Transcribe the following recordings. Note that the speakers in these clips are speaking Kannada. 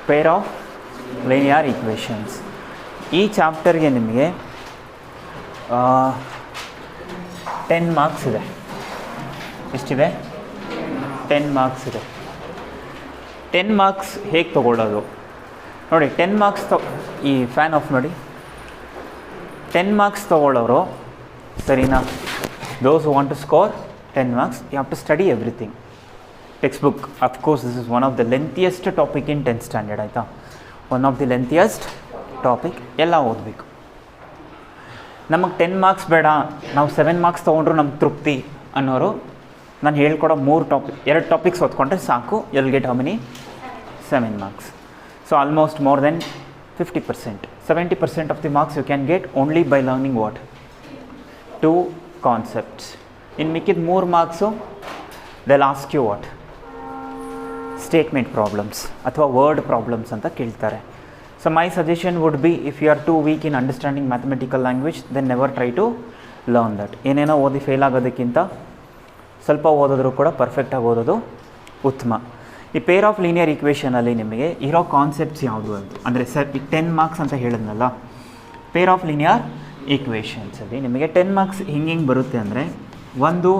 Peer of linear equations. ಈ ಚಾಪ್ಟರ್ಗೆ ನಿಮಗೆ 10 ಮಾರ್ಕ್ಸ್ ಇದೆ. ಎಷ್ಟಿದೆ? 10 ಮಾರ್ಕ್ಸ್ ಇದೆ. 10 ಮಾರ್ಕ್ಸ್ ಹೇಗೆ ತೊಗೊಳ್ಳೋದು ನೋಡಿ. 10 ಮಾರ್ಕ್ಸ್ ಈ ಫ್ಯಾನ್ ಆಫ್ ಮಾಡಿ. 10 ಮಾರ್ಕ್ಸ್ ತೊಗೊಳ್ಳೋರು ಸರಿನಾ? Those who want to score 10 marks, you have to study everything. Textbook, of course this is one of the lengthiest topic in 10th standard, ಆಯಿತಾ? One of the lengthiest topic, ಎಲ್ಲ ಓದಬೇಕು. ನಮಗೆ 10 ಮಾರ್ಕ್ಸ್ ಬೇಡ, ನಾವು 7 ಮಾರ್ಕ್ಸ್ ತೊಗೊಂಡ್ರು ನಮ್ಗೆ ತೃಪ್ತಿ ಅನ್ನೋರು, ನಾನು ಹೇಳ್ಕೊಡೋ 2 ಟಾಪಿಕ್ಸ್ ಓದ್ಕೊಂಡ್ರೆ ಸಾಕು. ಎಲ್ get how many? 7 marks. So almost more than 50%. 70% of the marks you can get only by learning what? 2 concepts. ಇನ್ನು ಮಿಕ್ಕಿದ 3 marks they'll ask you what? Statement problems ಅಥವಾ ವರ್ಡ್ ಪ್ರಾಬ್ಲಮ್ಸ್ ಅಂತ ಕೇಳ್ತಾರೆ. So my suggestion would be, if you are too weak in understanding mathematical language, then never try to learn that. ಏನೇನೋ ಓದಿ ಫೇಲ್ ಆಗೋದಕ್ಕಿಂತ ಸ್ವಲ್ಪ ಓದಿದ್ರೂ ಕೂಡ ಪರ್ಫೆಕ್ಟಾಗಿ ಓದೋದು ಉತ್ತಮ. ಈ ಪೇರ್ ಆಫ್ ಲೀನಿಯರ್ ಈಕ್ವೇಷನಲ್ಲಿ ನಿಮಗೆ ಇರೋ ಕಾನ್ಸೆಪ್ಟ್ಸ್ ಯಾವುದು ಅಂತ ಅಂದರೆ, ಸರ್ ಈಗ 10 ಮಾರ್ಕ್ಸ್ ಅಂತ ಹೇಳಿದ್ನಲ್ಲ, ಪೇರ್ ಆಫ್ ಲೀನಿಯರ್ ಈಕ್ವೇಷನ್ಸಲ್ಲಿ ನಿಮಗೆ 10 ಮಾರ್ಕ್ಸ್ ಹಿಂಗೆ ಬರುತ್ತೆ ಅಂದರೆ, ಒಂದು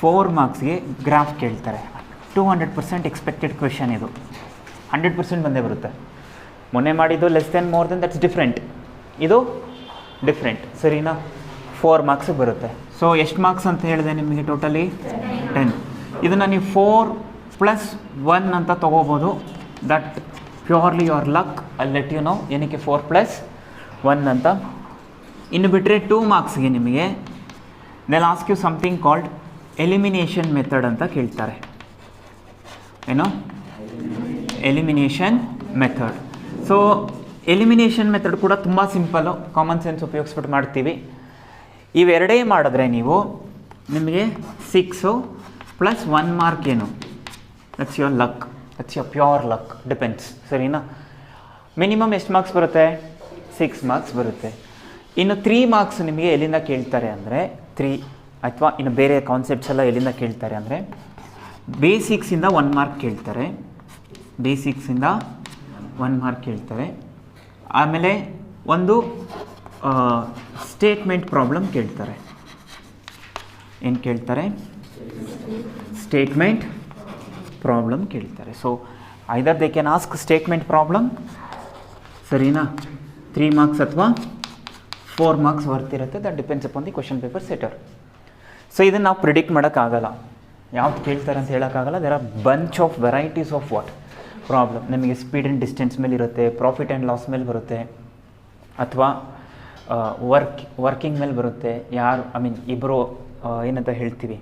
4 ಮಾರ್ಕ್ಸ್ಗೆ ಗ್ರಾಫ್ ಕೇಳ್ತಾರೆ. 200% ಎಕ್ಸ್ಪೆಕ್ಟೆಡ್ ಕ್ವೆಶನ್ ಇದು. 100% ಬಂದೇ ಬರುತ್ತೆ. ಮೊನ್ನೆ ಮಾಡಿದ್ದು less than more than, that's different. ಇದು ಡಿಫ್ರೆಂಟ್, ಸರಿನಾ? 4 ಮಾರ್ಕ್ಸಿಗೆ ಬರುತ್ತೆ. ಸೊ ಎಷ್ಟು ಮಾರ್ಕ್ಸ್ ಅಂತ ಹೇಳಿದೆ ನಿಮಗೆ? ಟೋಟಲಿ 10. ಇದನ್ನು ನೀವು 4+1 ಅಂತ ತೊಗೋಬೋದು. That purely your luck. I let you know ಏನಕ್ಕೆ 4+1 ಅಂತ. ಇನ್ನು ಬಿಟ್ಟರೆ 2 ಮಾರ್ಕ್ಸ್ಗೆ ನಿಮಗೆ they'll ask you something called elimination method ಅಂತ ಕೇಳ್ತಾರೆ. ಏನು? Elimination method. So elimination method ಕೂಡ ತುಂಬ ಸಿಂಪಲ್ಲು, ಕಾಮನ್ ಸೆನ್ಸ್ ಉಪಯೋಗಿಸ್ಬಿಟ್ಟು ಮಾಡ್ತೀವಿ. ಇವೆರಡೇ ಮಾಡಿದ್ರೆ ನೀವು ನಿಮಗೆ 6 + 1 ಮಾರ್ಕ್ ಏನು? That's your luck, that's your pure luck, depends, ಸರಿನಾ? ಮಿನಿಮಮ್ ಎಷ್ಟು ಮಾರ್ಕ್ಸ್ ಬರುತ್ತೆ? 6 ಮಾರ್ಕ್ಸ್ ಬರುತ್ತೆ. ಇನ್ನು 3 ಮಾರ್ಕ್ಸ್ ನಿಮಗೆ ಎಲ್ಲಿಂದ ಕೇಳ್ತಾರೆ ಅಂದರೆ, 3 ಅಥವಾ ಇನ್ನು ಬೇರೆ ಕಾನ್ಸೆಪ್ಟ್ಸ್ ಎಲ್ಲ ಎಲ್ಲಿಂದ ಕೇಳ್ತಾರೆ ಅಂದರೆ, ಬೇಸಿಕ್ಸಿಂದ 1 ಮಾರ್ಕ್ ಕೇಳ್ತಾರೆ. ಬೇಸಿಕ್ಸಿಂದ 1 ಮಾರ್ಕ್ ಕೇಳ್ತಾರೆ. ಆಮೇಲೆ ಒಂದು ಸ್ಟೇಟ್ಮೆಂಟ್ ಪ್ರಾಬ್ಲಮ್ ಕೇಳ್ತಾರೆ. ಏನು ಕೇಳ್ತಾರೆ? ಸ್ಟೇಟ್ಮೆಂಟ್ ಪ್ರಾಬ್ಲಮ್ ಕೇಳ್ತಾರೆ. So either they can ask statement problem, ಸರಿನಾ? 3 ಮಾರ್ಕ್ಸ್ ಅಥವಾ 4 ಮಾರ್ಕ್ಸ್ ಬರ್ತಿರುತ್ತೆ. That depends upon the question paper setter. So ಇದನ್ನು ನಾವು ಪ್ರಿಡಿಕ್ಟ್ ಮಾಡೋಕ್ಕಾಗಲ್ಲ, ಯಾವ್ದು ಕೇಳ್ತಾರೆ ಅಂತ ಹೇಳೋಕ್ಕಾಗಲ್ಲ. There are bunch of varieties of what problem. ನಿಮಗೆ ಸ್ಪೀಡ್ ಆ್ಯಂಡ್ ಡಿಸ್ಟೆನ್ಸ್ ಮೇಲೆ ಇರುತ್ತೆ, ಪ್ರಾಫಿಟ್ ಆ್ಯಂಡ್ ಲಾಸ್ ಮೇಲೆ ಬರುತ್ತೆ, ಅಥವಾ ವರ್ಕಿಂಗ್ ಮೇಲೆ ಬರುತ್ತೆ. ಯಾರು ಇಬ್ಬರು ಏನಂತ ಹೇಳ್ತೀವಿ,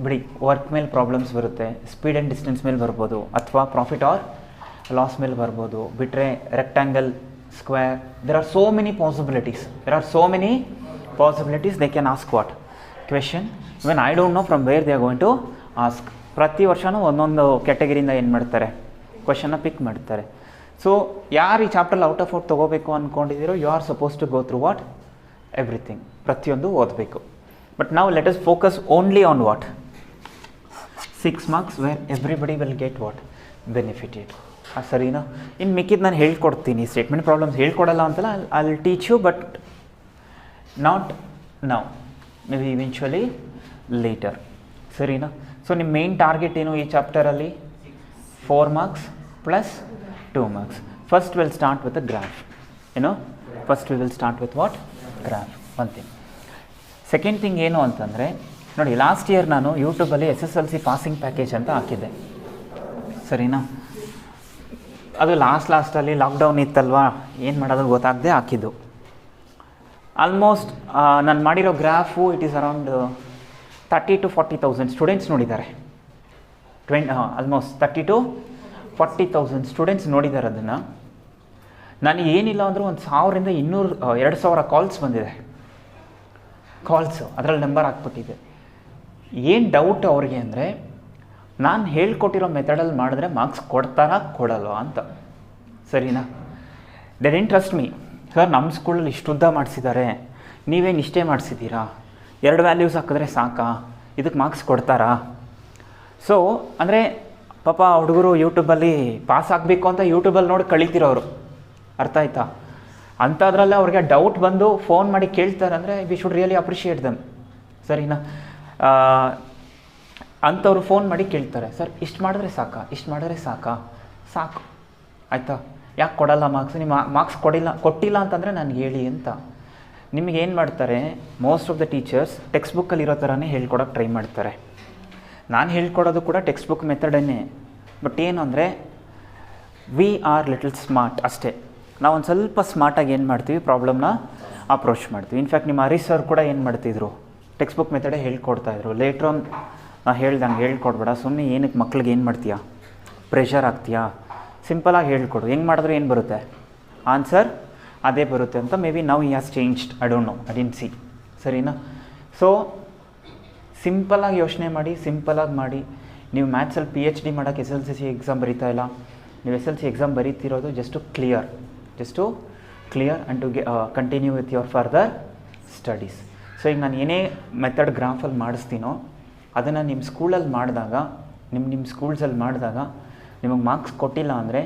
ಬಿಡಿ, ವರ್ಕ್ ಮೇಲೆ ಪ್ರಾಬ್ಲಮ್ಸ್ ಬರುತ್ತೆ. ಸ್ಪೀಡ್ ಆ್ಯಂಡ್ ಡಿಸ್ಟೆನ್ಸ್ ಮೇಲೆ ಬರ್ಬೋದು, ಅಥವಾ ಪ್ರಾಫಿಟ್ ಆರ್ ಲಾಸ್ ಮೇಲೆ ಬರ್ಬೋದು. ಬಿಟ್ಟರೆ rectangle, square, there are so many possibilities. They can ask what question. Even I don't know from where they are going to ask. ಪ್ರತಿ ವರ್ಷವೂ ಒಂದೊಂದು ಕ್ಯಾಟಗರಿಯಿಂದ ಏನು ಮಾಡ್ತಾರೆ? ಕ್ವೆಶನ್ನ ಪಿಕ್ ಮಾಡ್ತಾರೆ. ಸೊ ಯಾರು ಈ ಚಾಪ್ಟರ್ಲ್ಲಿ ಔಟ್ ಆಫ್ ಔಟ್ ತೊಗೋಬೇಕು ಅಂದ್ಕೊಂಡಿದ್ದೀರೋ, you are suppose to go through what? Everything, ಪ್ರತಿಯೊಂದು ಓದಬೇಕು. ಬಟ್ ನಾವು let us focus only on what? 6 marks where everybody will get what? Benefited. ಸರಿನಾ? ಇನ್ನು ಮಿಕ್ಕಿದ್ದು ನಾನು ಹೇಳ್ಕೊಡ್ತೀನಿ. ಸ್ಟೇಟ್ಮೆಂಟ್ ಪ್ರಾಬ್ಲಮ್ಸ್ ಹೇಳ್ಕೊಡಲ್ಲ ಅಂತಲ್ಲ, I will teach you, but not now, may be eventually later, ಸರಿನಾ? ಸೊ ನಿಮ್ಮ ಮೇನ್ ಟಾರ್ಗೆಟ್ ಏನು ಈ ಚಾಪ್ಟರಲ್ಲಿ? 4 marks + 2 marks. First will start with a graph. First we will start with what? Graph. One thing. Second thing ಏನು ಅಂತಂದರೆ, ನೋಡಿ, ಲಾಸ್ಟ್ ಇಯರ್ ನಾನು ಯೂಟ್ಯೂಬಲ್ಲಿ SSLC ಪಾಸಿಂಗ್ ಪ್ಯಾಕೇಜ್ ಅಂತ ಹಾಕಿದ್ದೆ, ಸರಿನಾ? ಅದು ಲಾಸ್ಟಲ್ಲಿ ಲಾಕ್ಡೌನ್ ಇತ್ತಲ್ವಾ, ಏನು ಮಾಡೋದು ಗೊತ್ತಾಗದೆ ಹಾಕಿದ್ದು. ಆಲ್ಮೋಸ್ಟ್ ನಾನು ಮಾಡಿರೋ graph it is around 30,000 to 40,000 students ನೋಡಿದ್ದಾರೆ. ಆಲ್ಮೋಸ್ಟ್ 30,000 to 40,000 ಸ್ಟೂಡೆಂಟ್ಸ್ ನೋಡಿದ್ದಾರೆ ಅದನ್ನು. ನನಗೆ ಏನಿಲ್ಲ ಅಂದರೂ 1,000 ಇಂದ 2,000 ಕಾಲ್ಸ್ ಬಂದಿದೆ. ಅದರಲ್ಲಿ ನಂಬರ್ ಹಾಕ್ಬಿಟ್ಟಿದೆ. ಏನು ಡೌಟ್ ಅವ್ರಿಗೆ ಅಂದರೆ, ನಾನು ಹೇಳ್ಕೊಟ್ಟಿರೋ ಮೆಥಡಲ್ಲಿ ಮಾಡಿದ್ರೆ ಮಾರ್ಕ್ಸ್ ಕೊಡ್ತಾರಾ ಕೊಡಲ್ವಾ ಅಂತ, ಸರಿನಾ? They didn't trust me. Sir, ನಮ್ಮ ಸ್ಕೂಲಲ್ಲಿ ಇಷ್ಟುದ್ದ ಮಾಡಿಸಿದ್ದಾರೆ, ನೀವೇನು ಇಷ್ಟೇ ಮಾಡಿಸಿದ್ದೀರಾ? 2 ವ್ಯಾಲ್ಯೂಸ್ ಹಾಕಿದ್ರೆ ಸಾಕಾ? ಇದಕ್ಕೆ ಮಾರ್ಕ್ಸ್ ಕೊಡ್ತಾರಾ? ಸೊ ಅಂದರೆ ಪಾಪ ಹುಡುಗರು ಯೂಟ್ಯೂಬಲ್ಲಿ ಪಾಸ್ ಆಗಬೇಕು ಅಂತ ಯೂಟ್ಯೂಬಲ್ಲಿ ನೋಡಿ ಕಳೀತಿರೋರು, ಅರ್ಥ ಆಯ್ತಾ? ಅಂಥದ್ರಲ್ಲೇ ಅವ್ರಿಗೆ ಡೌಟ್ ಬಂದು ಫೋನ್ ಮಾಡಿ ಕೇಳ್ತಾರೆ ಅಂದರೆ ವಿ ಶುಡ್ ರಿಯಲಿ ಅಪ್ರಿಷಿಯೇಟ್ ದಮ್, ಸರಿನಾ? ಅಂಥವ್ರು ಫೋನ್ ಮಾಡಿ ಕೇಳ್ತಾರೆ, ಸರ್ ಇಷ್ಟು ಮಾಡಿದ್ರೆ ಸಾಕು, ಇಷ್ಟು ಮಾಡಿದ್ರೆ ಸಾಕು, ಆಯಿತಾ? ಯಾಕೆ ಕೊಡಲ್ಲ ಮಾರ್ಕ್ಸ್? ನಿಮ್ಮ ಮಾರ್ಕ್ಸ್ ಕೊಟ್ಟಿಲ್ಲ ಅಂತಂದರೆ ನನಗೆ ಹೇಳಿ ಅಂತ. ನಿಮಗೆ ಏನು ಮಾಡ್ತಾರೆ, most of the teachers text ಬುಕ್ಕಲ್ಲಿರೋ ಥರನೇ ಹೇಳ್ಕೊಡೋಕ್ಕೆ ಟ್ರೈ ಮಾಡ್ತಾರೆ. ನಾನು ಹೇಳ್ಕೊಡೋದು ಕೂಡ ಟೆಕ್ಸ್ಟ್ ಬುಕ್ ಮೆಥಡನ್ನೇ. ಬಟ್ ಏನು ಅಂದರೆ ವಿ ಆರ್ ಲಿಟಲ್ ಸ್ಮಾರ್ಟ್ ಅಷ್ಟೇ. ನಾವು ಒಂದು ಸ್ವಲ್ಪ ಸ್ಮಾರ್ಟಾಗಿ ಏನು ಮಾಡ್ತೀವಿ, ಪ್ರಾಬ್ಲಮ್ನ ಅಪ್ರೋಚ್ ಮಾಡ್ತೀವಿ. ಇನ್ಫ್ಯಾಕ್ಟ್ ನಿಮ್ಮ ಹರೀಶ್ ಸರ್ ಕೂಡ ಏನು ಮಾಡ್ತಿದ್ರು, ಟೆಕ್ಸ್ಟ್ ಬುಕ್ ಮೆಥಡೇ ಹೇಳ್ಕೊಡ್ತಾಯಿದ್ರು. ಲೇಟ್ರ್ ಆನ್ ನಾನು ಹೇಳ್ದಂಗೆ ಹೇಳ್ಕೊಡ್ಬೇಡ, ಸುಮ್ಮನೆ ಏನಕ್ಕೆ ಮಕ್ಳಿಗೆ ಏನು ಮಾಡ್ತೀಯಾ, ಪ್ರೆಷರ್ ಆಗ್ತೀಯಾ, ಸಿಂಪಲಾಗಿ ಹೇಳ್ಕೊಡು, ಹೆಂಗೆ ಮಾಡಿದ್ರೆ ಏನು ಬರುತ್ತೆ, ಆನ್ಸರ್ ಅದೇ ಬರುತ್ತೆ ಅಂತ. May be now he has changed, I don't know, I didn't see, ಸರಿನಾ? ಸೊ ಸಿಂಪಲಾಗಿ ಯೋಚನೆ ಮಾಡಿ, ಸಿಂಪಲಾಗಿ ಮಾಡಿ. ನೀವು ಮ್ಯಾಥ್ಸಲ್ಲಿ PhD ಮಾಡೋಕ್ಕೆ SLC ಎಕ್ಸಾಮ್ ಬರೀತಾ ಇಲ್ಲ, ನೀವು SLC ಎಕ್ಸಾಮ್ ಬರೀತಿರೋದು just to clear and to continue with your further studies. So ಈಗ ನಾನು ಏನೇ ಮೆಥಡ್ ಗ್ರಾಫಲ್ಲಿ ಮಾಡಿಸ್ತೀನೋ ಅದನ್ನು ನಿಮ್ಮ ಸ್ಕೂಲಲ್ಲಿ ಮಾಡಿದಾಗ, ನಿಮ್ಮ ಸ್ಕೂಲ್ಸಲ್ಲಿ ಮಾಡಿದಾಗ ನಿಮಗೆ ಮಾರ್ಕ್ಸ್ ಕೊಟ್ಟಿಲ್ಲ ಅಂದರೆ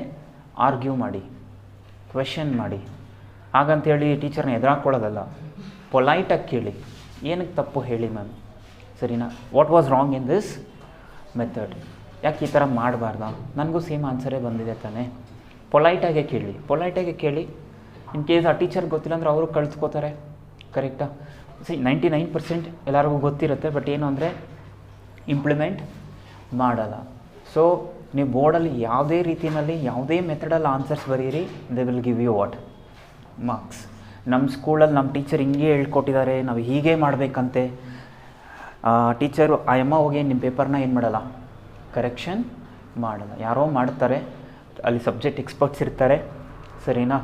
ಆರ್ಗ್ಯೂ ಮಾಡಿ, ಕ್ವೆಶನ್ ಮಾಡಿ. ಹಾಗಂತೇಳಿ ಟೀಚರ್ನ ಎದುರಾಕೊಳ್ಳೋದಲ್ಲ, ಪೊಲೈಟಾಗಿ ಕೇಳಿ, ಏನಕ್ಕೆ ತಪ್ಪು ಹೇಳಿ ಮ್ಯಾಮ್, ಸರಿನಾ? What was wrong in this method, ಯಾಕೆ ಈ ಥರ ಮಾಡಬಾರ್ದ, ನನಗೂ ಸೇಮ್ ಆನ್ಸರೇ ಬಂದಿದೆ ತಾನೇ. ಪೊಲೈಟಾಗೆ ಕೇಳಿ. ಇನ್ ಕೇಸ್ ಆ ಟೀಚರ್ಗೆ ಗೊತ್ತಿಲ್ಲ ಅಂದರೆ ಅವರು ಕಳಿಸ್ಕೋತಾರೆ, ಕರೆಕ್ಟಾ? 99% ಎಲ್ಲರಿಗೂ ಗೊತ್ತಿರುತ್ತೆ, ಬಟ್ ಏನು ಅಂದರೆ ಇಂಪ್ಲಿಮೆಂಟ್ ಮಾಡಲ್ಲ. ಸೊ ನೀವು ಬೋರ್ಡಲ್ಲಿ ಯಾವುದೇ ರೀತಿಯಲ್ಲಿ ಯಾವುದೇ ಮೆಥಡಲ್ಲಿ ಆನ್ಸರ್ಸ್ ಬರೀರಿ, they will give you what, marks. ನಮ್ಮ ಸ್ಕೂಲಲ್ಲಿ ನಮ್ಮ ಟೀಚರ್ ಹಿಂಗೆ ಹೇಳ್ಕೊಟ್ಟಿದ್ದಾರೆ, ನಾವು ಹೀಗೆ ಮಾಡಬೇಕಂತೆ. ಟೀಚರು ಆ ಅಮ್ಮ ಹೋಗಿ ನಿಮ್ಮ ಪೇಪರ್ನ ಏನು ಮಾಡಲ್ಲ, ಕರೆಕ್ಷನ್ ಮಾಡಲ್ಲ, ಯಾರೋ ಮಾಡ್ತಾರೆ, ಅಲ್ಲಿ ಸಬ್ಜೆಕ್ಟ್ ಎಕ್ಸ್ಪರ್ಟ್ಸ್ ಇರ್ತಾರೆ, ಸರಿನಾ?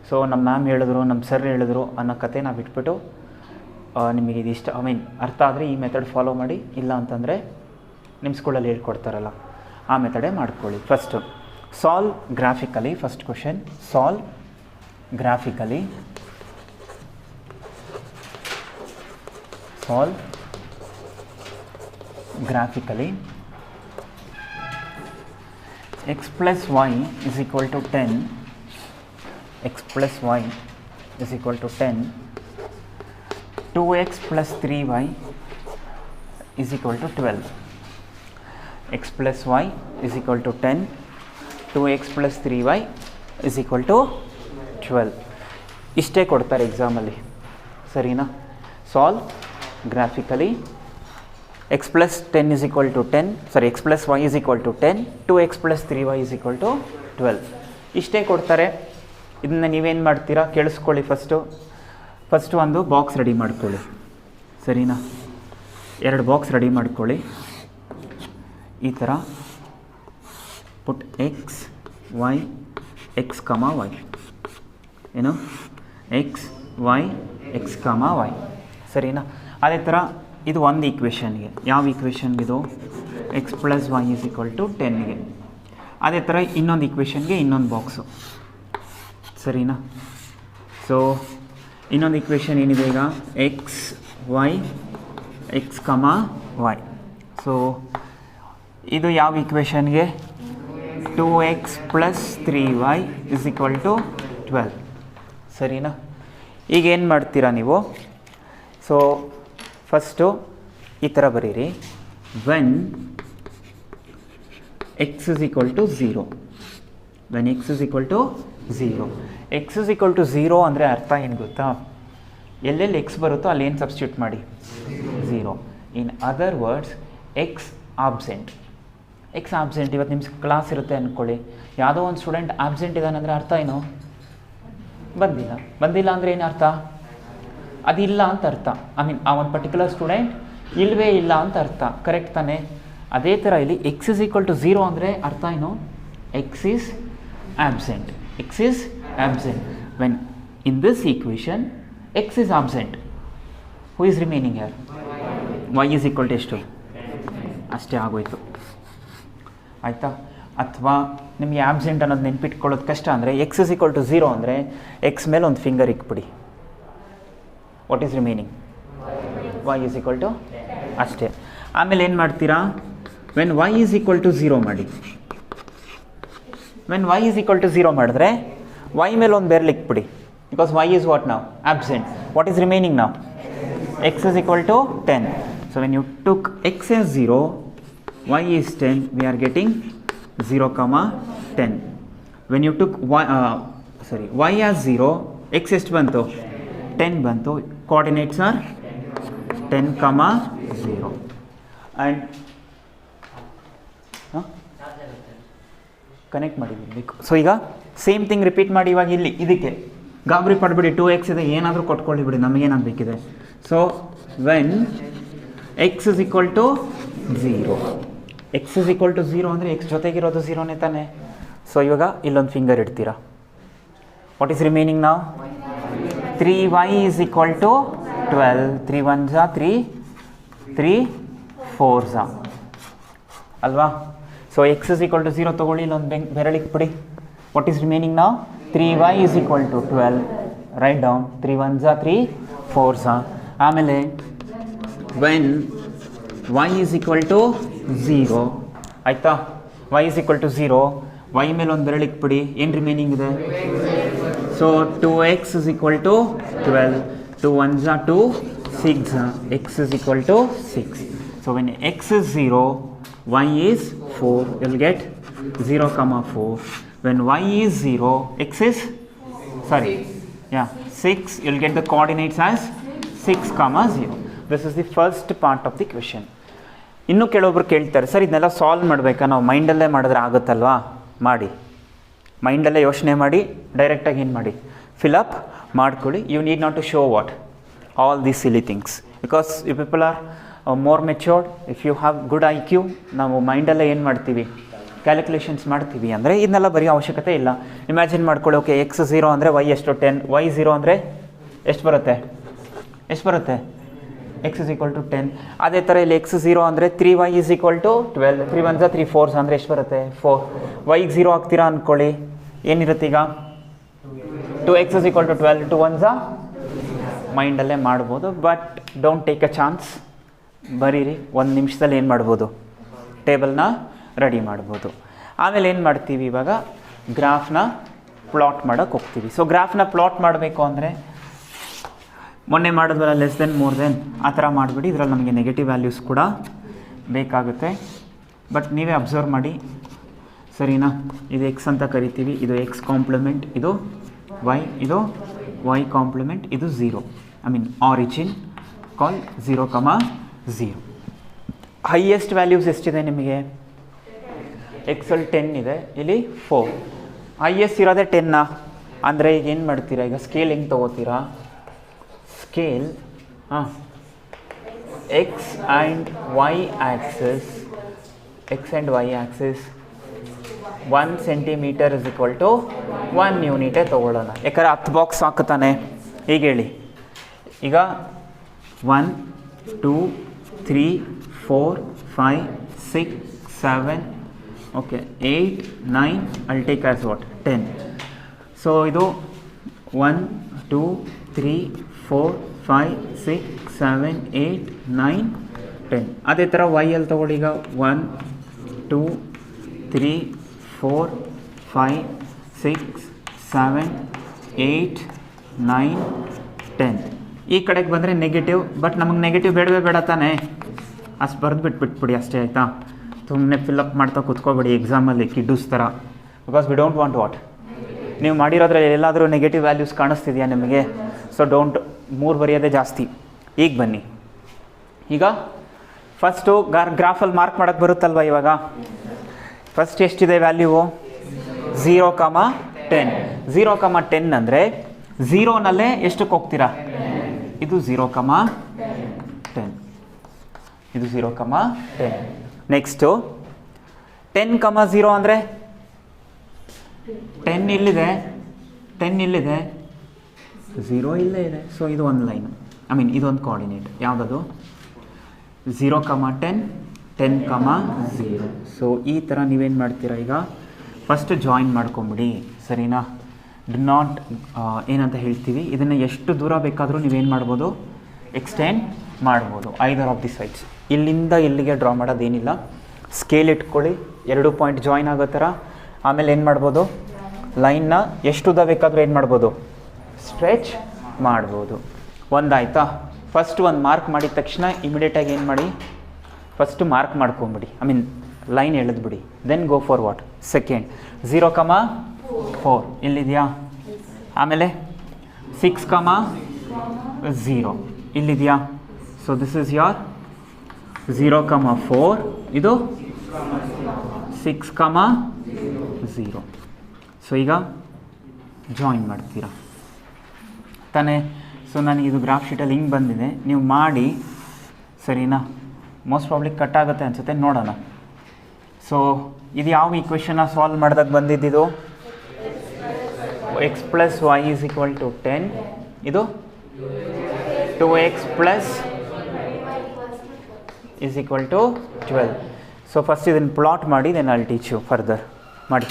ಸೊ ನಮ್ಮ ಮ್ಯಾಮ್ ಹೇಳಿದ್ರು, ನಮ್ಮ ಸರ್ ಹೇಳಿದ್ರು ಅನ್ನೋ ಕತೆ ನಾವು ಬಿಟ್ಬಿಟ್ಟು ನಿಮಗೆ ಇದಿಷ್ಟ ಅರ್ಥ ಆದರೆ ಈ ಮೆಥಡ್ ಫಾಲೋ ಮಾಡಿ, ಇಲ್ಲ ಅಂತಂದರೆ ನಿಮ್ಮ ಸ್ಕೂಲಲ್ಲಿ ಹೇಳ್ಕೊಡ್ತಾರಲ್ಲ ಆ ಮೆಥಡೇ ಮಾಡ್ಕೊಳ್ಳಿ. First solve graphically. First question, solve graphically. x plus y is equal to 10. x plus y is equal to 10. 2x plus 3y is equal to 12. x plus y is equal to 10. 2x plus 3y is equal to 12. ಇಷ್ಟೇ ಕೊಡ್ತಾರೆ ಎಕ್ಸಾಮಲ್ಲಿ, ಸರಿನಾ? Solve graphically. x plus 10 is equal to 10, sorry, x plus y is equal to 10. 2x plus 3y is equal to 12. ಇಷ್ಟೇ ಕೊಡ್ತಾರೆ. ಇದನ್ನು ನೀವೇನು ಮಾಡ್ತೀರಾ ಕೇಳಿಸ್ಕೊಳ್ಳಿ. ಫಸ್ಟು ಒಂದು ಬಾಕ್ಸ್ ರೆಡಿ ಮಾಡ್ಕೊಳ್ಳಿ, ಸರಿನಾ? 2 ಬಾಕ್ಸ್ ರೆಡಿ ಮಾಡ್ಕೊಳ್ಳಿ. ಈ ಥರ ಪುಟ್ ಎಕ್ಸ್ ವೈ, ಏನು ಎಕ್ಸ್ ವೈ, ಸರಿನಾ? ಅದೇ ಥರ ಇದು ಒಂದು ಈಕ್ವೇಷನ್ಗೆ, ಯಾವ ಈಕ್ವೇಷನ್ಗಿದು, x plus y is equal to 10ಗೆ. ಅದೇ ಥರ ಇನ್ನೊಂದು ಈಕ್ವೇಷನ್ಗೆ ಇನ್ನೊಂದು ಬಾಕ್ಸು, ಸರಿನಾ? ಸೊ ಇನ್ನೊಂದು ಈಕ್ವೇಷನ್ ಏನಿದೆ ಈಗ, ಎಕ್ಸ್ ವೈ, ಸೊ ಇದು ಯಾವ ಈಕ್ವೇಷನ್ಗೆ, 2x plus 3y is equal to 12, ಸರಿನಾ? ಈಗೇನು ಮಾಡ್ತೀರಾ ನೀವು, ಸೊ ಫಸ್ಟು ಈ ಥರ ಬರೀರಿ, when x is equal to 0, x is equal to 0 ಅಂದರೆ ಅರ್ಥ ಏನು ಗೊತ್ತಾ, ಎಲ್ಲೆಲ್ಲಿ x ಬರುತ್ತೋ ಅಲ್ಲಿ ಏನು ಸಬ್ಸ್ಟಿಟ್ಯೂಟ್ ಮಾಡಿ, 0. In other words X absent. ಇವತ್ತು ನಿಮ್ಮ ಕ್ಲಾಸ್ ಇರುತ್ತೆ ಅಂದ್ಕೊಳ್ಳಿ, ಯಾವುದೋ ಒಂದು ಸ್ಟೂಡೆಂಟ್ ಆಬ್ಸೆಂಟ್ ಇದ್ದಾನೆ ಅಂದರೆ ಅರ್ಥ ಏನು, ಬಂದಿಲ್ಲ ಅಂದರೆ ಏನು ಅರ್ಥ, ಅದಿಲ್ಲ ಅಂತ ಅರ್ಥ. ಆ ಒಂದು ಪರ್ಟಿಕ್ಯುಲರ್ ಸ್ಟೂಡೆಂಟ್ ಇಲ್ಲವೇ ಇಲ್ಲ ಅಂತ ಅರ್ಥ, ಕರೆಕ್ಟ್ ತಾನೇ? ಅದೇ ಥರ ಇಲ್ಲಿ ಎಕ್ಸ್ ಇಸ್ ಈಕ್ವಲ್ ಟು 0 ಅಂದರೆ ಅರ್ಥ ಏನು, X is absent. When in this equation X is absent, who is remaining ಯಾರ್, ವೈ ಈಸ್ ಈಕ್ವಲ್ ಟು ಎಷ್ಟು, ಅಷ್ಟೇ ಆಗೋಯ್ತು, ಆಯಿತಾ? ಅಥವಾ ನಿಮಗೆ ಆಬ್ಸೆಂಟ್ ಅನ್ನೋದು ನೆನ್ಪಿಟ್ಕೊಳ್ಳೋದು ಕಷ್ಟ ಅಂದರೆ ಎಕ್ಸ್ ಇಸ್ ಈಕ್ವಲ್ ಟು 0 ಅಂದರೆ ಎಕ್ಸ್ ಮೇಲೆ ಒಂದು ಫಿಂಗರ್ ಇಕ್ಬಿಡಿ, what is remaining, y is equal to ಅಷ್ಟೇ. ಆಮೇಲೆ ಏನು ಮಾಡ್ತೀರಾ, when y is equal to 0 ಮಾಡಿ, when y is equal to 0 ಮಾಡಿದ್ರೆ ವೈ ಮೇಲೆ ಒಂದು ಬೇರೆ ಲಿಕ್ಬಿಡಿ, ಬಿಕಾಸ್ ವೈ ಈಸ್ ವಾಟ್ ನಾವು ಆಬ್ಸೆಂಟ್. ವಾಟ್ ಈಸ್ ರಿಮೈನಿಂಗ್ ನಾವು x is equal to 10. So when you took x as 0, y is 10, we are getting 0, 10. When you took Y as 0, X ಎಷ್ಟು ಬಂತು 10 ಬಂತು, ಕೋಆರ್ಡಿನೇಟ್ಸ್ ಆರ್ 10, 0. ಆ್ಯಂಡ್ ಕನೆಕ್ಟ್ ಮಾಡಿದ್ದೀನಿ. ಸೊ ಈಗ ಸೇಮ್ ಥಿಂಗ್ ರಿಪೀಟ್ ಮಾಡಿ. ಇವಾಗ ಇಲ್ಲಿ ಇದಕ್ಕೆ ಗಾಬರಿ ಪಡ್ಬಿಡಿ, 2x ಇದೆ, ಏನಾದರೂ ಕೊಟ್ಕೊಳ್ಳಿ ಬಿಡಿ, ನಮಗೇನಾದ್ರು ಬೇಕಿದೆ. So when X is equal to 0, X is equal to 0 ಅಂದರೆ ಎಕ್ಸ್ ಜೊತೆಗಿರೋದು 0ನೇ ತಾನೆ. ಸೊ ಇವಾಗ ಇಲ್ಲೊಂದು ಫಿಂಗರ್ ಇಡ್ತೀರಾ. ವಾಟ್ ಈಸ್ ರಿಮೈನಿಂಗ್ ನಾವು 3y is equal to 12, 3 1s 3, 3 4s ಅಲ್ವಾ. So X is equal to 0 ತೊಗೊಳ್ಳಿ, ಇಲ್ಲೊಂದು ಬೆರಳಿಕ್ಬಿಡಿ. ವಾಟ್ ಈಸ್ ರಿಮೈನಿಂಗ್ ನಾವು 3y is equal to 12, write down, 3 1s 3, 4s. ಆಮೇಲೆ ವೆನ್ y ಈಸ್ ಈಕ್ವಲ್ ಟು 0, ಆಯಿತಾ, y is equal to 0, y ಮೇಲೆ ಒಂದು ಬೆರಳಿಕ್ಬಿಡಿ, ಏನು ರಿಮೈನಿಂಗ್ ಇದೆ. So 2x is equal to 12, 2 1s 2, 6, x is equal to 6. So when x is 0, y is 4, you'll get 0, 4. When y is 0, x is 6, you'll get the coordinates as 6, 0. This is the first part of the question. ಇನ್ನು ಕೆಲವೊಬ್ರು ಕೇಳ್ತಾರೆ, ಸರ್ ಇದನ್ನೆಲ್ಲ ಸಾಲ್ವ್ ಮಾಡಬೇಕಾ, ನಾವು ಮೈಂಡಲ್ಲೇ ಮಾಡಿದ್ರೆ ಆಗುತ್ತಲ್ವಾ? ಮಾಡಿ, ಮೈಂಡಲ್ಲೇ ಯೋಚನೆ ಮಾಡಿ, ಡೈರೆಕ್ಟಾಗಿ ಏನು ಮಾಡಿ, ಫಿಲಪ್ ಮಾಡ್ಕೊಳ್ಳಿ. You need not to show what all these silly things, because you people are more matured. If you have good IQ, ನಾವು ಮೈಂಡಲ್ಲೇ ಏನು ಮಾಡ್ತೀವಿ, ಕ್ಯಾಲ್ಕುಲೇಷನ್ಸ್ ಮಾಡ್ತೀವಿ. ಅಂದರೆ ಇದನ್ನೆಲ್ಲ ಬರೆಯೋ ಅವಶ್ಯಕತೆ ಇಲ್ಲ. ಇಮ್ಯಾಜಿನ್ ಮಾಡ್ಕೊಳ್ಳಿ, ಓಕೆ ಎಕ್ಸ್ 0 ಅಂದರೆ ವೈ ಎಷ್ಟು 10, ವೈ 0 ಅಂದರೆ ಎಷ್ಟು ಬರುತ್ತೆ, ಎಕ್ಸ್ ಇಸ್ ಈಕ್ವಲ್ ಟು 10. ಅದೇ ಥರ ಇಲ್ಲಿ ಎಕ್ಸ್ 0 ಅಂದರೆ 3y is equal to 12, 3 1s 3, 4s ಅಂದರೆ ಎಷ್ಟು ಬರುತ್ತೆ 4. ವೈಗೆ 0 ಹಾಕ್ತೀರಾ ಅಂದ್ಕೊಳ್ಳಿ, ಏನಿರುತ್ತೆ ಈಗ 2x is equal to 12, 2 1s ಮೈಂಡಲ್ಲೇ ಮಾಡ್ಬೋದು. But don't take a chance, ಬರೀರಿ, ಒಂದು ನಿಮಿಷದಲ್ಲಿ ಏನು ಮಾಡ್ಬೋದು, ಟೇಬಲ್ನ ರೆಡಿ ಮಾಡ್ಬೋದು. ಆಮೇಲೆ ಏನು ಮಾಡ್ತೀವಿ, ಇವಾಗ ಗ್ರಾಫ್ನ ಪ್ಲಾಟ್ ಮಾಡೋಕ್ಕೆ ಹೋಗ್ತೀವಿ. ಸೊ ಗ್ರಾಫ್ನ ಪ್ಲಾಟ್ ಮಾಡಬೇಕು ಅಂದರೆ ಮೊನ್ನೆ ಮಾಡಿದ್ವಲ್ಲ ಲೆಸ್ ದೆನ್ ಮೋರ್ ದೆನ್, ಆ ಥರ ಮಾಡಿಬಿಡಿ. ಇದರಲ್ಲಿ ನಮಗೆ ನೆಗೆಟಿವ್ ವ್ಯಾಲ್ಯೂಸ್ ಕೂಡ ಬೇಕಾಗುತ್ತೆ. ಬಟ್ ನೀವೇ ಅಬ್ಸರ್ವ್ ಮಾಡಿ, ಸರಿನಾ. ಇದು ಎಕ್ಸ್ ಅಂತ ಕರಿತೀವಿ, ಇದು ಎಕ್ಸ್ ಕಾಂಪ್ಲಿಮೆಂಟ್, ಇದು ವೈ, ಇದು ವೈ ಕಾಂಪ್ಲಿಮೆಂಟ್, ಇದು 0, I mean origin call 0, 0. Highest values ಎಷ್ಟಿದೆ ನಿಮಗೆ, ಎಕ್ಸಲ್ಲಿ 10 ಇದೆ, ಇಲ್ಲಿ 4. ಹೈಯೆಸ್ಟ್ ಇರೋದೇ 10 ಅಂದರೆ ಈಗ ಏನು ಮಾಡ್ತೀರಾ, ಈಗ ಸ್ಕೇಲ್ ಹೆಂಗೆ ತೊಗೋತೀರಾ, scale x and y axis, 1 centimeter is equal to 1 unit ತೊಗೊಳ್ಳೋಣ. ಯಾಕಂದರೆ 10 ಬಾಕ್ಸ್ ಹಾಕುತ್ತಾನೆ. ಈಗ ಹೇಳಿ, ಈಗ 1 2 3 4 5 6 7 okay 8 9, I'll take as what 10. So ಇದು 1 2 3 4 5 6 7 8 9 10. ಅದೇ ಥರ ವೈಯಲ್ಲಿ ತೊಗೊಳ್ಳಿ, ಈಗ 1 2 3 4 5 6 7 8 9 10. ಈ ಕಡೆಗೆ ಬಂದರೆ ನೆಗೆಟಿವ್, ಬಟ್ ನಮಗೆ ನೆಗೆಟಿವ್ ಬೇಡವೇ ಬೇಡ ತಾನೇ, ಅಷ್ಟು ಬರೆದು ಬಿಟ್ಬಿಡಿ ಅಷ್ಟೇ, ಆಯಿತಾ. ಸುಮ್ಮನೆ ಫಿಲ್ಲಪ್ ಮಾಡ್ತಾ ಕೂತ್ಕೋಬೇಡಿ ಎಕ್ಸಾಮಲ್ಲಿ ಕಿಡ್ಡೂಸ್ ಥರ, because we don't want what, ನೀವು ಮಾಡಿರೋದ್ರಲ್ಲಿ ಎಲ್ಲಾದರೂ ನೆಗೆಟಿವ್ ವ್ಯಾಲ್ಯೂಸ್ ಕಾಣಿಸ್ತಿದೆಯಾ ನಿಮಗೆ. ಸೊ ಡೋಂಟ್ 3 ಬರೆಯೋದೇ ಜಾಸ್ತಿ. ಈಗ ಬನ್ನಿ, ಈಗ ಫಸ್ಟು ಗ್ರಾಫಲ್ಲಿ ಮಾರ್ಕ್ ಮಾಡೋಕ್ಕೆ ಬರುತ್ತಲ್ವ. ಇವಾಗ ಫಸ್ಟ್ ಎಷ್ಟಿದೆ ವ್ಯಾಲ್ಯೂ, 0, 10. 0, 10 ಅಂದರೆ 0ನಲ್ಲೇ ಎಷ್ಟಕ್ಕೆ ಹೋಗ್ತೀರಾ, ಇದು 0, 10, ಇದು 0, 10. ನೆಕ್ಸ್ಟು 10, 0 ಅಂದರೆ 10 ಇಲ್ಲಿದೆ, 10 ಇಲ್ಲಿದೆ, 0 ಇಲ್ಲೇ ಇದೆ. ಸೊ ಇದು ಒಂದು ಲೈನು, ಐ ಮೀನ್ ಇದೊಂದು ಕೋಆರ್ಡಿನೇಟ್, ಯಾವುದದು 0, 10, 10, 0. ಸೊ ಈ ಥರ ನೀವೇನು ಮಾಡ್ತೀರಾ, ಈಗ ಫಸ್ಟ್ ಜಾಯಿನ್ ಮಾಡ್ಕೊಂಬಿಡಿ, ಸರಿನಾ. ಡು ನಾಟ್ ಏನಂತ ಹೇಳ್ತೀವಿ, ಇದನ್ನು ಎಷ್ಟು ದೂರ ಬೇಕಾದರೂ ನೀವೇನು ಮಾಡ್ಬೋದು, ಎಕ್ಸ್ಟೆಂಡ್ ಮಾಡ್ಬೋದು, ಐದರ್ ಆಫ್ ದಿ ಸೈಡ್ಸ್. ಇಲ್ಲಿಂದ ಇಲ್ಲಿಗೆ ಡ್ರಾ ಮಾಡೋದೇನಿಲ್ಲ, ಸ್ಕೇಲ್ ಇಟ್ಕೊಳ್ಳಿ, 2 ಪಾಯಿಂಟ್ ಜಾಯಿನ್ ಆಗೋ ಥರ. ಆಮೇಲೆ ಏನು ಮಾಡ್ಬೋದು, ಲೈನ್ನ ಎಷ್ಟು ಉದ್ದ ಬೇಕಾದರೂ ಏನು ಮಾಡ್ಬೋದು, ಸ್ಟ್ರೆಚ್ ಮಾಡ್ಬೋದು. ಒಂದಾಯ್ತಾ? ಫಸ್ಟ್ ಒಂದು ಮಾರ್ಕ್ ಮಾಡಿದ ತಕ್ಷಣ ಇಮಿಡಿಯೇಟಾಗಿ ಏನು ಮಾಡಿ, ಫಸ್ಟು ಮಾರ್ಕ್ ಮಾಡ್ಕೊಂಬಿಡಿ, ಐ ಮೀನ್ ಲೈನ್ ಎಳೆದ್ಬಿಡಿ. Then go for what, second 0,4 ಇಲ್ಲಿದೆಯಾ? ಆಮೇಲೆ 6,0 ಇಲ್ಲಿದೆಯಾ? ಸೊ ದಿಸ್ ಇಸ್ ಯೋರ್ 0,4, ಇದು 6,0. ಸೊ ಈಗ ಜಾಯಿನ್ ಮಾಡ್ತೀರಾ ತಾನೇ? ಸೊ ನನಗಿದು ಗ್ರಾಫ್ ಶೀಟಲ್ಲಿ ಹಿಂಗೆ ಬಂದಿದೆ, ನೀವು ಮಾಡಿ ಸರಿನಾ? ಮೋಸ್ಟ್ ಪ್ರಾಬ್ಲಿ ಕಟ್ ಆಗುತ್ತೆ ಅನಿಸುತ್ತೆ, ನೋಡೋಣ. ಸೊ ಇದು ಯಾವ ಈಕ್ವೇಷನ್ನ ಸಾಲ್ವ್ ಮಾಡಿದಾಗ ಬಂದಿದ್ದು? x + y = 10, ಇದು 2x + = 12. ಸೊ ಫಸ್ಟ್ ಇದನ್ನು ಪ್ಲಾಟ್ ಮಾಡಿ, then I will teach you further. ಮಾಡಿ.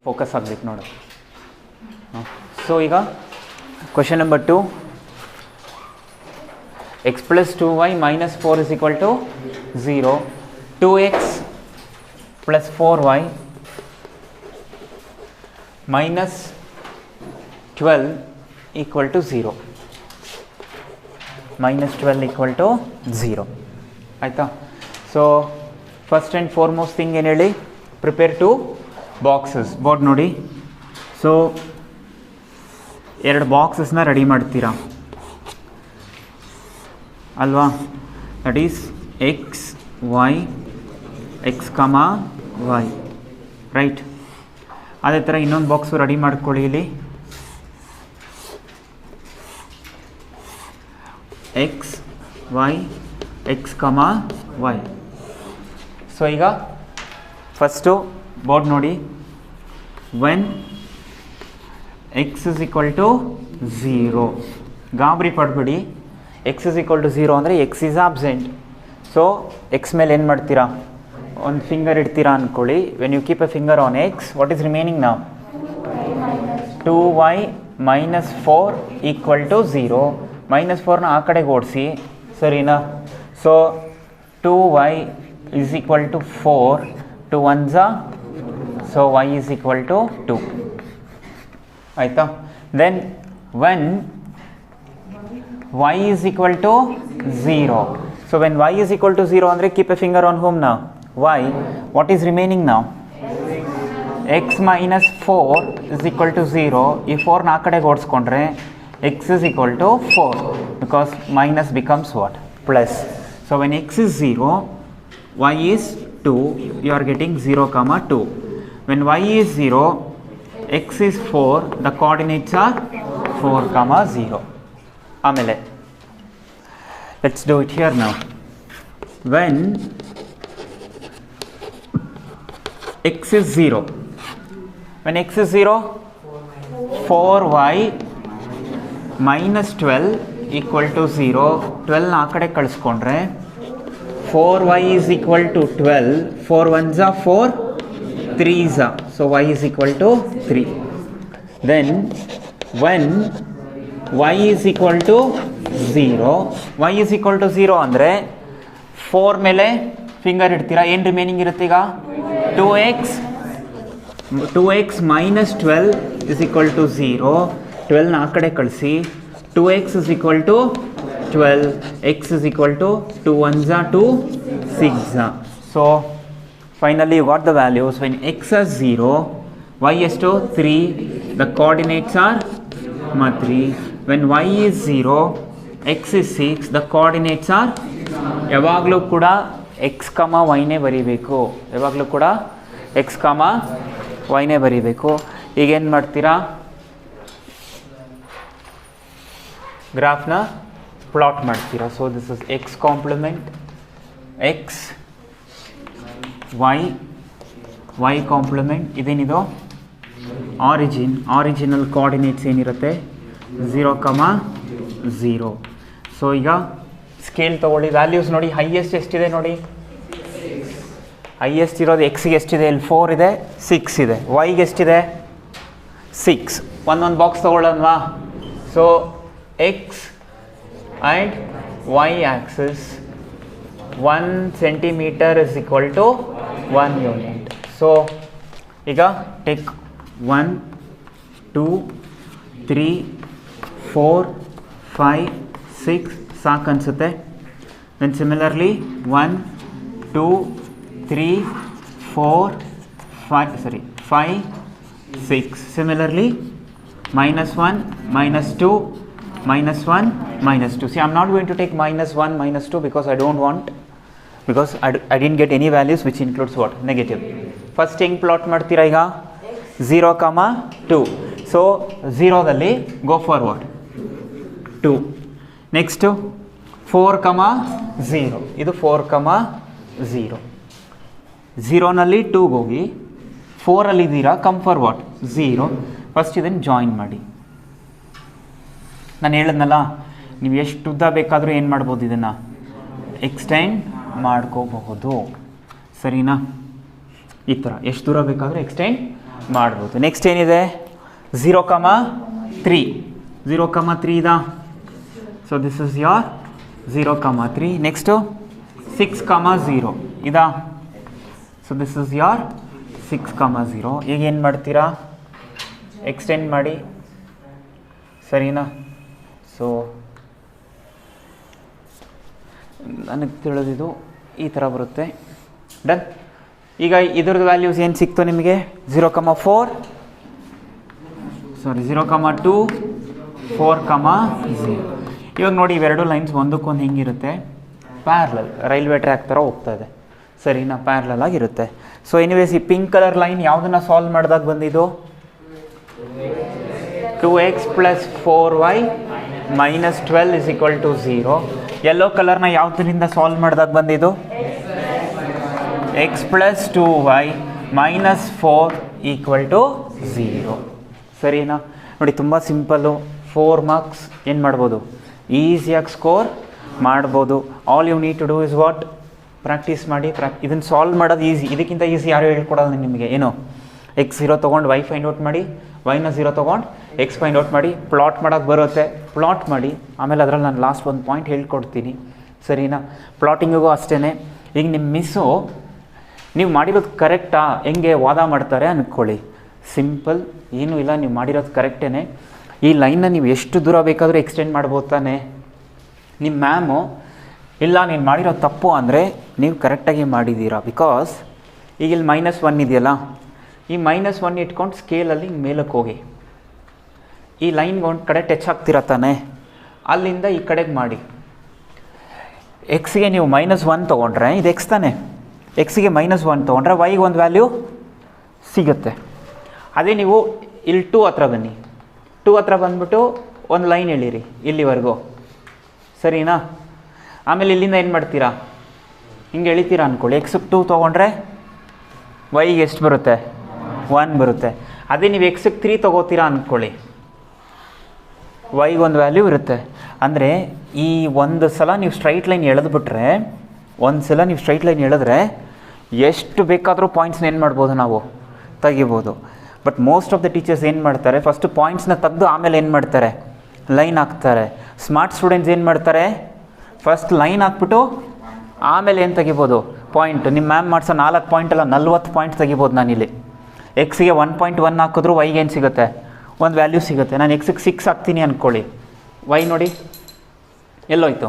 ಫೋಕಸ್ ಆಗಬೇಕು ನೋಡು. ಸೊ ಈಗ question number 2, x + 2y - 4 = 0, 2x + 4y - 12 = 0, -12 = 0 ಆಯಿತಾ? So first and foremost thing ಏನು ಹೇಳಿ, ಪ್ರಿಪೇರ್ ಟು ಬಾಕ್ಸಸ್. ಬೋರ್ಡ್ ನೋಡಿ. ಸೊ 2 ಬಾಕ್ಸಸ್ನ ರೆಡಿ ಮಾಡ್ತೀರಾ ಅಲ್ವಾ? That is x, y, x, y, right? ಅದೇ ಥರ ಇನ್ನೊಂದು ಬಾಕ್ಸು ರೆಡಿ ಮಾಡ್ಕೊಳ್ಳಿ. ಇಲ್ಲಿ x, y, x, y. So ಈಗ ಫಸ್ಟು ಬೋರ್ಡ್ ನೋಡಿ. ವೆನ್ x = 0, ಗಾಬರಿ ಪಡಬೇಡಿ. x = 0 ಅಂದರೆ x is absent. So X ಮೇಲೆ ಏನು ಮಾಡ್ತೀರಾ, ಒಂದು ಫಿಂಗರ್ ಇಡ್ತೀರಾ ಅಂದ್ಕೊಳ್ಳಿ. When you keep a finger on x, what is remaining ನಾವು? 2y - 4 = 0. -4ನ ಆ ಕಡೆಗೆ ಓಡಿಸಿ, ಸರಿನಾ? So 2y = 4, 2 1s, so y = 2 ಆಯಿತಾ? Then when y = 0, so when y = 0 ಅಂದರೆ keep a finger on home ನಾವು y. ವಾಟ್ ಈಸ್ ರಿಮೈನಿಂಗ್ ನಾವು? x - 4 = 0. ಈ 4ನ ಆ ಕಡೆಗೆ ಓಡಿಸ್ಕೊಂಡ್ರೆ x = 4, because minus becomes what, plus. So when x is 0, y is 2, you are getting 0,2. When y is 0, x is 4, the coordinates are 4,0. ಆಮೇಲೆ let's do it here now. When x is 0, when x is 0, 4y - 12 = 0. 12ನ ಆ ಕಡೆ ಕಳಿಸ್ಕೊಂಡ್ರೆ 4y = 12, 4 1s, 4 3s, so y = 3. Then when y = 0, y = 0 ಅಂದರೆ 4 ಮೇಲೆ ಫಿಂಗರ್ ಇಡ್ತೀರಾ. ಏನು ರಿಮೈನಿಂಗ್ ಇರುತ್ತೆ ಈಗ? 2x - 12 = 0. 12ನ ಆ ಕಡೆ ಕಳಿಸಿ. 2x = 12, x = 2 1s, 2 6s. So finally you got the values. When x is 0, y is 3, the coordinates are 3. When y is 0, x is 6, the coordinates are, ಯಾವಾಗಲೂ ಕೂಡ x, yನೇ ಬರೀಬೇಕು. ಯಾವಾಗಲೂ ಕೂಡ x, yನೇ ಬರೀಬೇಕು. ಈಗೇನು ಮಾಡ್ತೀರಾ, ಗ್ರಾಫ್ನ ಪ್ಲಾಟ್ ಮಾಡ್ತೀರಾ. So this is x complement, x, y complement. ಇದೇನಿದು ಆರಿಜಿನಲ್ ಕೋಆರ್ಡಿನೇಟ್ಸ್ ಏನಿರುತ್ತೆ 0,0. ಸೊ ಈಗ ಸ್ಕೇಲ್ ತೊಗೊಳ್ಳಿ, ವ್ಯಾಲ್ಯೂಸ್ ನೋಡಿ. ಹೈಯೆಸ್ಟ್ ಎಷ್ಟಿದೆ ನೋಡಿ, ಹೈಯೆಸ್ಟ್ ಇರೋದು ಎಕ್ಸ್ಗೆ ಎಷ್ಟಿದೆ? ಇಲ್ಲಿ 4 ಇದೆ, 6 ಇದೆ. ವೈಗೆ ಎಷ್ಟಿದೆ? 6. ಒಂದೊಂದು ಬಾಕ್ಸ್ ತೊಗೊಳ್ಳೋಣವಾ? So x and y axis 1 centimeter is equal to 1 unit. So ಈಗ take 1 2 3 4 5 6 ಸಾಕು ಅನಿಸುತ್ತೆ. then similarly 1 2 3 4 5 6 similarly -1 -2 -1 -2. See, I'm not going to take -1 -2 because I don't want, because I didn't get any values which includes what? Negative. First ಹೆಂಗೆ ಪ್ಲಾಟ್ ಮಾಡ್ತೀರಾ ಈಗ 0, 2. ಸೊ 0ದಲ್ಲಿ go for what? 2. ನೆಕ್ಸ್ಟು 4, 0. ಇದು 4, 0. 0ನಲ್ಲಿ 2 ಹೋಗಿ 4ಅಲ್ಲಿ ಇದ್ದೀರಾ, ಕಮ್ ಫಾರ್ ವಾಟ್? 0. ಫಸ್ಟ್ ಇದನ್ನು ಜಾಯಿನ್ ಮಾಡಿ. ನಾನು ಹೇಳಿದ್ನಲ್ಲ, ನೀವು ಎಷ್ಟು ಉದ್ದ ಬೇಕಾದರೂ ಏನು ಮಾಡ್ಬೋದು, ಇದನ್ನು ಎಕ್ಸ್ಟೆಂಡ್ ಮಾಡ್ಕೋಬಹುದು. ಸರಿನಾ? ಈ ಥರ ಎಷ್ಟು ದೂರ ಬೇಕಾದರೂ ಎಕ್ಸ್ಟೆಂಡ್ ಮಾಡ್ಬೋದು. ನೆಕ್ಸ್ಟ್ ಏನಿದೆ? 0, 3. 0, 3 ಇದಾ? So this is your 0, 3. Next 6, 0 ಇದಾ? So this is your 6, 0. ಈಗ ಏನು ಮಾಡ್ತೀರಾ? ಎಕ್ಸ್ಟೆಂಡ್ ಮಾಡಿ. ಸರಿನಾ? ಸೊ ನನಗೆ ತಿಳಿದಿದ್ದು ಈ ಥರ ಬರುತ್ತೆ. ಡನ್. ಈಗ ಇದ್ರದ್ದು ವ್ಯಾಲ್ಯೂಸ್ ಏನು ಸಿಕ್ತು ನಿಮಗೆ? 0, 4 0, 2 4, 0. ಇವಾಗ ನೋಡಿ, ಇವೆರಡು ಲೈನ್ಸ್ ಒಂದಕ್ಕೊಂದು ಹೆಂಗಿರುತ್ತೆ? ಪ್ಯಾರಲಲ್, ರೈಲ್ವೆ ಟ್ರ್ಯಾಕ್ ಥರ ಹೋಗ್ತಾ ಇದೆ. ಸರಿನಾ? ಪ್ಯಾರಲಲ್ ಆಗಿರುತ್ತೆ. ಸೊ ಎನಿವೇಸ್, ಈ ಪಿಂಕ್ ಕಲರ್ ಲೈನ್ ಯಾವುದನ್ನು ಸಾಲ್ವ್ ಮಾಡಿದಾಗ ಬಂದಿದ್ದು? 2x + 4y - 12 = 0. ಯೆಲ್ಲೋ ಕಲರ್ನ ಯಾವುದರಿಂದ ಸಾಲ್ವ್ ಮಾಡಿದಾಗ ಬಂದಿದ್ದು? x + 2y - 4 = 0. ಸರಿನಾ? ನೋಡಿ, ತುಂಬ ಸಿಂಪಲ್ಲು. 4 ಮಾರ್ಕ್ಸ್ ಏನು ಮಾಡ್ಬೋದು? ಈಸಿಯಾಗಿ ಸ್ಕೋರ್ ಮಾಡ್ಬೋದು. All you need to do is what? Practice ಮಾಡಿ. ಇದನ್ನು ಸಾಲ್ವ್ ಮಾಡೋದು ಈಸಿ. ಇದಕ್ಕಿಂತ ಈಸಿ ಯಾರು ಹೇಳ್ಕೊಡೋದು ನಿಮಗೆ? ಏನು? x 0 ತೊಗೊಂಡು y ಫೈಂಡ್ ಔಟ್ ಮಾಡಿ, y ನ 0 ತೊಗೊಂಡು x ಫೈಂಡ್ ಔಟ್ ಮಾಡಿ, ಪ್ಲಾಟ್ ಮಾಡೋಕ್ಕೆ ಬರುತ್ತೆ, ಪ್ಲಾಟ್ ಮಾಡಿ. ಆಮೇಲೆ ಅದರಲ್ಲಿ ನಾನು ಲಾಸ್ಟ್ ಒಂದು ಪಾಯಿಂಟ್ ಹೇಳ್ಕೊಡ್ತೀನಿ. ಸರಿನಾ? ಪ್ಲಾಟಿಂಗಿಗೂ ಅಷ್ಟೇ. ಈಗ ನಿಮ್ಮ ಮಿಸ್ಸು ನೀವು ಮಾಡಿರೋದು ಕರೆಕ್ಟಾ ಹೆಂಗೆ ವಾದ ಮಾಡ್ತಾರೆ ಅಂದ್ಕೊಳ್ಳಿ. ಸಿಂಪಲ್, ಏನೂ ಇಲ್ಲ, ನೀವು ಮಾಡಿರೋದು ಕರೆಕ್ಟೇ. ಈ ಲೈನ್ನ ನೀವು ಎಷ್ಟು ದೂರ ಬೇಕಾದರೂ ಎಕ್ಸ್ಟೆಂಡ್ ಮಾಡ್ಬೋದು ತಾನೆ. ನಿಮ್ಮ ಮ್ಯಾಮು ಇಲ್ಲ ನೀನು ಮಾಡಿರೋ ತಪ್ಪು ಅಂದರೆ ನೀವು ಕರೆಕ್ಟಾಗಿ ಮಾಡಿದ್ದೀರಾ. ಬಿಕಾಸ್ ಈಗ ಇಲ್ಲಿ -1 ಇದೆಯಲ್ಲ, ಈ -1 ಇಟ್ಕೊಂಡು ಸ್ಕೇಲಲ್ಲಿ ಮೇಲಕ್ಕೆ ಹೋಗಿ ಈ ಲೈನ್ಗೆ ಒಂದು ಕಡೆ ಟಚ್ ಆಗ್ತಿರ ತಾನೆ, ಅಲ್ಲಿಂದ ಈ ಕಡೆಗೆ ಮಾಡಿ. ಎಕ್ಸ್ಗೆ ನೀವು -1 ತೊಗೊಂಡ್ರೆ ಇದು ಎಕ್ಸ್ ತಾನೆ, ಎಕ್ಸ್ಗೆ -1 ತೊಗೊಂಡ್ರೆ ವೈಗೆ ಒಂದು ವ್ಯಾಲ್ಯೂ ಸಿಗುತ್ತೆ. ಅದೇ ನೀವು ಇಲ್ಲಿ 2 ಹತ್ರ ಬನ್ನಿ, 2 ಹತ್ರ ಬಂದ್ಬಿಟ್ಟು ಒಂದು ಲೈನ್ ಎಳೀರಿ ಇಲ್ಲಿವರೆಗೂ. ಸರಿನಾ? ಆಮೇಲೆ ಇಲ್ಲಿಂದ ಏನು ಮಾಡ್ತೀರಾ? ಹಿಂಗೆ ಎಳಿತೀರಾ ಅಂದ್ಕೊಳ್ಳಿ. ಎಕ್ಸಿಗೆ 2 ತೊಗೊಂಡ್ರೆ ವೈಗೆ ಎಷ್ಟು ಬರುತ್ತೆ? 1 ಬರುತ್ತೆ. ಅದೇ ನೀವು ಎಕ್ಸಿಗೆ 3 ತೊಗೋತೀರಾ ಅಂದ್ಕೊಳ್ಳಿ, ವೈಗೆ ಒಂದು ವ್ಯಾಲ್ಯೂ ಇರುತ್ತೆ. ಅಂದರೆ ಈ ಒಂದು ಸಲ ನೀವು ಸ್ಟ್ರೈಟ್ ಲೈನ್ ಎಳೆದ್ಬಿಟ್ರೆ, ಒಂದು ಸಲ ನೀವು ಸ್ಟ್ರೈಟ್ ಲೈನ್ ಎಳೆದ್ರೆ ಎಷ್ಟು ಬೇಕಾದರೂ ಪಾಯಿಂಟ್ಸ್ನ ಏನು ಮಾಡ್ಬೋದು? ನಾವು ತೆಗಿಬೋದು. But most of the teachers ಏನು ಮಾಡ್ತಾರೆ? ಫಸ್ಟು ಪಾಯಿಂಟ್ಸ್ನ ತೆಗೆದು ಆಮೇಲೆ ಏನು ಮಾಡ್ತಾರೆ? ಲೈನ್ ಹಾಕ್ತಾರೆ. ಸ್ಮಾರ್ಟ್ ಸ್ಟೂಡೆಂಟ್ಸ್ ಏನು ಮಾಡ್ತಾರೆ? ಫಸ್ಟ್ ಲೈನ್ ಹಾಕ್ಬಿಟ್ಟು ಆಮೇಲೆ ಏನು ತೆಗಿಬೋದು? ಪಾಯಿಂಟ್. ನಿಮ್ಮ ಮ್ಯಾಮ್ ಮಾಡಿಸೋ 4 ಪಾಯಿಂಟ್ ಅಲ್ಲ 40 ಪಾಯಿಂಟ್ ತೆಗಿಬೋದು. ನಾನಿಲ್ಲಿ ಎಕ್ಸಿಗೆ 1.1 ಹಾಕಿದ್ರು ವೈಗೆ ಏನು ಸಿಗುತ್ತೆ? ಒಂದು ವ್ಯಾಲ್ಯೂ ಸಿಗುತ್ತೆ. ನಾನು ಎಕ್ಸಿಗೆ 6 ಹಾಕ್ತೀನಿ ಅಂದ್ಕೊಳ್ಳಿ, ವೈ ನೋಡಿ ಎಲ್ಲೋಯ್ತು?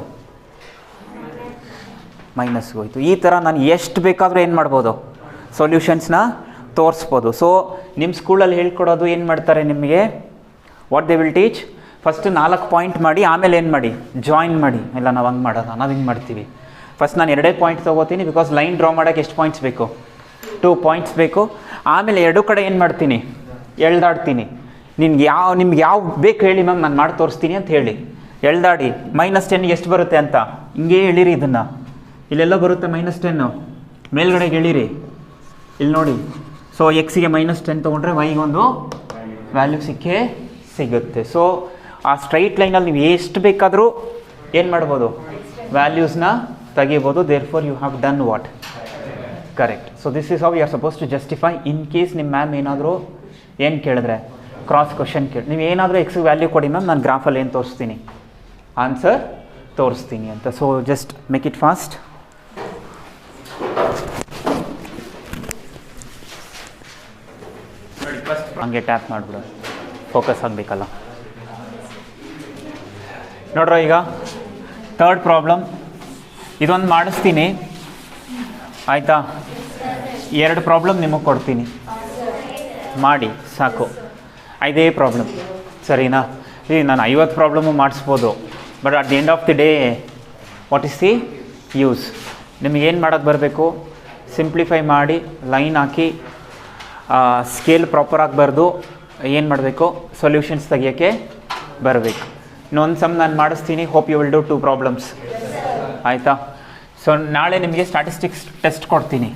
ಮೈನಸ್ಗೆ ಹೋಯ್ತು. ಈ ಥರ ನಾನು ಎಷ್ಟು ಬೇಕಾದರೂ ಏನು ಮಾಡ್ಬೋದು? ಸೊಲ್ಯೂಷನ್ಸ್ನ ತೋರಿಸ್ಬೋದು. ಸೊ ನಿಮ್ಮ ಸ್ಕೂಲಲ್ಲಿ ಹೇಳ್ಕೊಡೋದು ಏನು ಮಾಡ್ತಾರೆ ನಿಮಗೆ? What they will teach? First 4 point ಮಾಡಿ, ಆಮೇಲೆ ಏನು ಮಾಡಿ? ಜಾಯಿನ್ ಮಾಡಿ. ಇಲ್ಲ, ನಾವು ಹಂಗೆ ಮಾಡೋದು, ನಾವು ಹಿಂಗೆ ಮಾಡ್ತೀವಿ. ಫಸ್ಟ್ ನಾನು 2 ಪಾಯಿಂಟ್ ತೊಗೋತೀನಿ, ಬಿಕಾಸ್ ಲೈನ್ ಡ್ರಾ ಮಾಡೋಕ್ಕೆ ಎಷ್ಟು ಪಾಯಿಂಟ್ಸ್ ಬೇಕು? 2 ಪಾಯಿಂಟ್ಸ್ ಬೇಕು. ಆಮೇಲೆ 2 ಕಡೆ ಏನು ಮಾಡ್ತೀನಿ? ಎಳ್ದಾಡ್ತೀನಿ. ನಿಮ್ಗೆ ಯಾವ ಬೇಕು ಹೇಳಿ ಮ್ಯಾಮ್, ನಾನು ಮಾಡಿ ತೋರಿಸ್ತೀನಿ ಅಂತ ಹೇಳಿ ಎಳ್ದಾಡಿ. -10 ಎಷ್ಟು ಬರುತ್ತೆ ಅಂತ ಹಿಂಗೆ ಎಳೀರಿ. ಇದನ್ನು ಇಲ್ಲೆಲ್ಲ ಬರುತ್ತೆ -10, ಮೇಲ್ಗಡೆಗೆ ಎಳೀರಿ. ಇಲ್ಲಿ ನೋಡಿ. ಸೊ ಎಕ್ಸಿಗೆ -10 ತೊಗೊಂಡ್ರೆ ವೈಗೆ ಒಂದು ವ್ಯಾಲ್ಯೂ ಸಿಗುತ್ತೆ. ಸೊ ಆ ಸ್ಟ್ರೈಟ್ ಲೈನಲ್ಲಿ ನೀವು ಎಷ್ಟು ಬೇಕಾದರೂ ಏನು ಮಾಡ್ಬೋದು? ವ್ಯಾಲ್ಯೂಸ್ನ ತೆಗಿಬೋದು. Therefore you have done what? Correct. So this is how you are suppose to justify. In case ನಿಮ್ಮ ಮ್ಯಾಮ್ ಏನಾದರೂ ಏನು ಕೇಳಿದ್ರೆ, ಕ್ರಾಸ್ ಕ್ವಶನ್ ಕೇಳಿ, ನೀವು ಏನಾದರೂ ಎಕ್ಸ್ಗೆ ವ್ಯಾಲ್ಯೂ ಕೊಡಿ ಮ್ಯಾಮ್, ನಾನು ಗ್ರಾಫಲ್ಲಿ ಏನು ತೋರಿಸ್ತೀನಿ, ಆನ್ಸರ್ ತೋರಿಸ್ತೀನಿ ಅಂತ. So just make it fast. ಹಂಗೆ ಟ್ಯಾಪ್ ಮಾಡಿಬಿಡು, ಫೋಕಸ್ ಆಗಬೇಕಲ್ಲ. ನೋಡ್ರ ಈಗ ಥರ್ಡ್ ಪ್ರಾಬ್ಲಮ್ ಇದೊಂದು ಮಾಡಿಸ್ತೀನಿ ಆಯಿತಾ. 2 ಪ್ರಾಬ್ಲಮ್ ನಿಮಗೆ ಕೊಡ್ತೀನಿ, ಮಾಡಿ ಸಾಕು. 5 ಪ್ರಾಬ್ಲಮ್ ಸರಿನಾ. ನಾನು 50 ಪ್ರಾಬ್ಲಮ್ಮು ಮಾಡಿಸ್ಬೋದು, but at the end of the day what is the use? ನಿಮಗೇನು ಮಾಡೋಕ್ಕೆ ಬರಬೇಕು, ಸಿಂಪ್ಲಿಫೈ ಮಾಡಿ ಲೈನ್ ಹಾಕಿ ಸ್ಕೇಲ್ ಪ್ರಾಪರಾಗಿ ಬರೆದು ಏನು ಮಾಡಬೇಕು, ಸೊಲ್ಯೂಷನ್ಸ್ ತೆಗಿಯೋಕ್ಕೆ ಬರಬೇಕು. ಇನ್ನೊಂದು ಸಮ್ ನಾನು ಮಾಡಿಸ್ತೀನಿ, hope you will do 2 problems ಆಯಿತಾ. ಸೊ ನಾಳೆ ನಿಮಗೆ ಸ್ಟ್ಯಾಟಿಸ್ಟಿಕ್ಸ್ ಟೆಸ್ಟ್ ಕೊಡ್ತೀನಿ.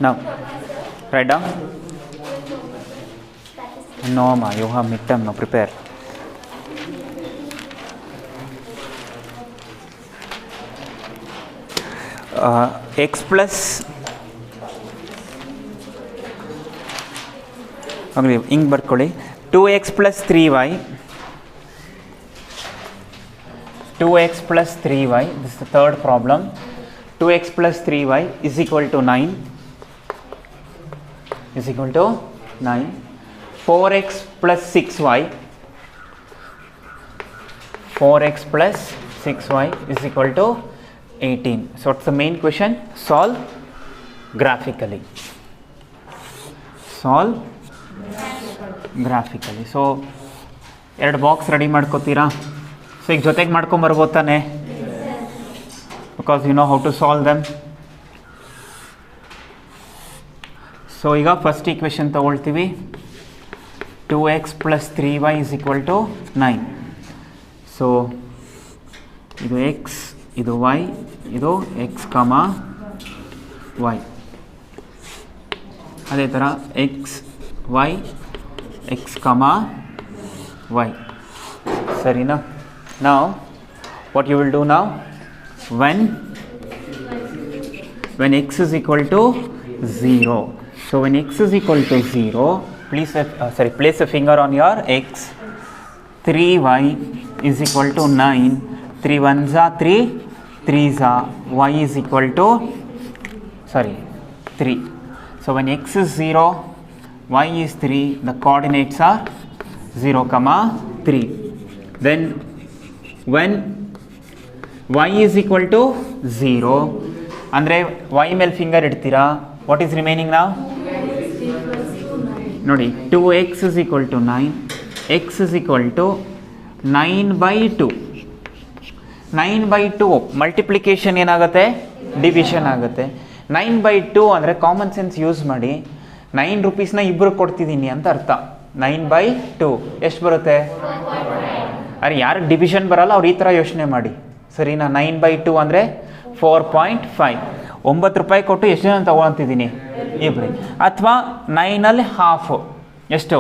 Now, write down. No, ma, you have midterm, no, prepare. X plus, okay, ink ಬರ್ಕೊಳ್ಳಿ. 2x plus 3y, 2x plus 3y, this is the third problem. 2x plus 3y is equal to 9. Is equal to 9. 4x plus 6y, 4x plus 6y is equal to 18. So what's the main question? Solve graphically. Solve graphically. So 2 box ready ಮಾಡ್ಕೋತೀರಾ? ಸೊ ಈಗ ಜೊತೆಗೆ ಮಾಡ್ಕೊಂಬರ್ಬೋದು ತಾನೆ, because you know how to solve them. So ಈಗ ಫಸ್ಟ್ ಈಕ್ವೇಷನ್ ತೊಗೊಳ್ತೀವಿ. 2x plus 3y is equal to 9. So ಇದು x, ಇದು y, ಇದು x, y. ಅದೇ ಥರ x, y, x, y. ಸರಿನಾ? Now what you will do now, when x is equal to 0, so when x is equal to 0, place a finger on your x. 3y is equal to 9. 3 1s are 3, 3s are, y is equal to 3. So when x is 0, y is 3, the coordinates are 0, 3. Then when y is equal to 0, ಅಂದರೆ y ಮೇಲೆ finger ಇಡ್ತೀರಾ, what is remaining now? ನೋಡಿ, 2x is equal to 9, x is equal to 9/2. 9/2 multiplication ಏನಾಗುತ್ತೆ, ಡಿವಿಷನ್ ಆಗುತ್ತೆ. 9/2 ಅಂದರೆ ಕಾಮನ್ ಸೆನ್ಸ್ ಯೂಸ್ ಮಾಡಿ, 9 ರೂಪೀಸ್ನ ಇಬ್ಬರು ಕೊಡ್ತಿದ್ದೀನಿ ಅಂತ ಅರ್ಥ. 9/2 ಎಷ್ಟು ಬರುತ್ತೆ? ಅರೆ ಯಾರಿಗೆ ಡಿವಿಷನ್ ಬರಲ್ಲ ಅವ್ರು ಈ ಥರ ಯೋಚನೆ ಮಾಡಿ, ಸರಿನಾ. 9/2 ಅಂದರೆ 4.5. 9 ರೂಪಾಯಿ ಕೊಟ್ಟು ಎಷ್ಟು ಜನ ತೊಗೊಳ್ತಿದ್ದೀನಿ, ಇಬ್ಬರಿ. ಅಥವಾ 9ಅಲ್ಲಿ ಹಾಫು ಎಷ್ಟು?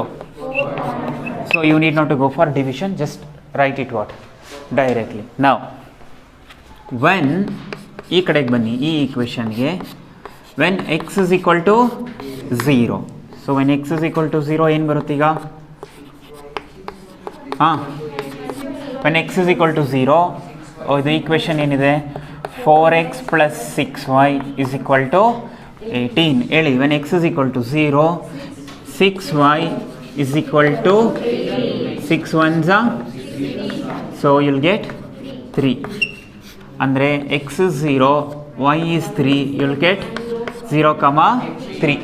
So you need not to go for division, just write it what directly. ನಾವು ವೆನ್ ಈ ಕಡೆಗೆ ಬನ್ನಿ, ಈ ಈಕ್ವೇಷನ್ಗೆ when X is equal to 0. So when X is equal to 0 ಏನು ಬರುತ್ತೆ ಈಗ? When X is equal to 0, ಇದು ಈಕ್ವೇಷನ್ ಏನಿದೆ, 4x plus 6y is equal to 18. ಹೇಳಿ, when x is equal to 0, 6y is equal to 6 1s are, so you'll get 3. ಅಂದರೆ x is 0, y is 3, you'll get 0, 3.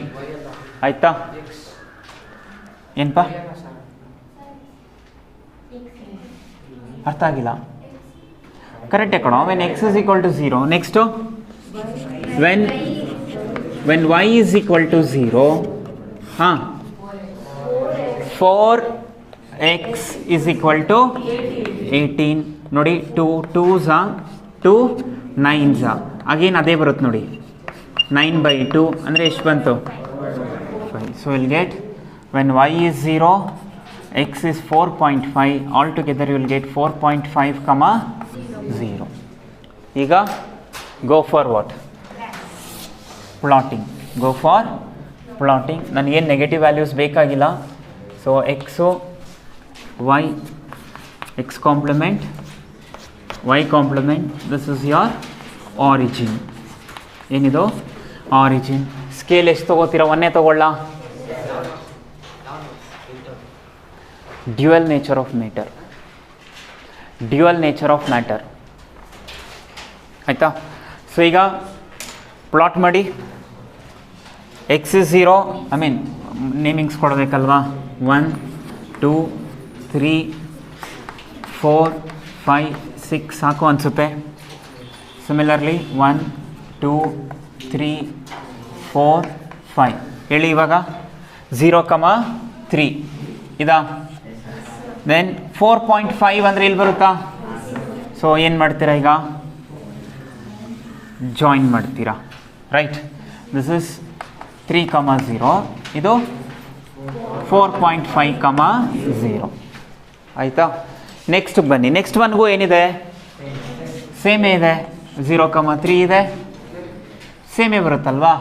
ಆಯ್ತಾ? ಏನಪ್ಪ ಅರ್ಥ ಆಗಿಲ್ಲ? ಕರೆಕ್ಟೇ ಕಣೋ. When X is equal to 0. Next when y is equal to 0, 4x is equal to 18. ನೋಡಿ, 2 2s are 2 9s are, again ಅದೇ ಬರುತ್ತೆ ನೋಡಿ. 9/2 ಅಂದರೆ ಎಷ್ಟು ಬಂತು? 5. So will get when y is 0, x is 4.5, all together you will get 4.5, 0. ಈಗ go for what? Plotting. Go for plotting. ನನಗೇನು ನೆಗೆಟಿವ್ ವ್ಯಾಲ್ಯೂಸ್ ಬೇಕಾಗಿಲ್ಲ. So x, y, x complement, y complement, this is your origin. ಏನಿದು ಆರಿಜಿನ್. ಸ್ಕೇಲ್ ಎಷ್ಟು ತೊಗೋತೀರಾ? ಒಂದೇ ತೊಗೊಳ್ಳ. Dual nature of matter, dual nature of matter ಆಯಿತಾ. ಸೊ ಈಗ ಪ್ಲಾಟ್ ಮಾಡಿ. X is 0, I mean ನೇಮಿಂಗ್ಸ್ ಕೊಡಬೇಕಲ್ವಾ. 1 2 3 4 5 6 ಸಾಕು ಅನಿಸುತ್ತೆ. ಸಿಮಿಲರ್ಲಿ 1 2 3 4 5 ಹೇಳಿ. ಇವಾಗ 0,3 ಇದಾ. ದೆನ್ 4.5 ಅಂದರೆ ಇಲ್ಲಿ ಬರುತ್ತಾ? ಸೊ ಏನು ಮಾಡ್ತೀರಾ ಈಗ? ಜಾಯಿನ್ ಮಾಡ್ತೀರಾ, ರೈಟ್. ದಿಸ್ ಇಸ್ 3,0, ಇದು 4.5,0 ಆಯಿತಾ. ನೆಕ್ಸ್ಟ್ ಬನ್ನಿ. ನೆಕ್ಸ್ಟ್ ಒನ್ಗೂ ಏನಿದೆ? ಸೇಮೇ ಇದೆ. 0,3 ಇದೆ, ಸೇಮೇ ಬರುತ್ತಲ್ವಾ?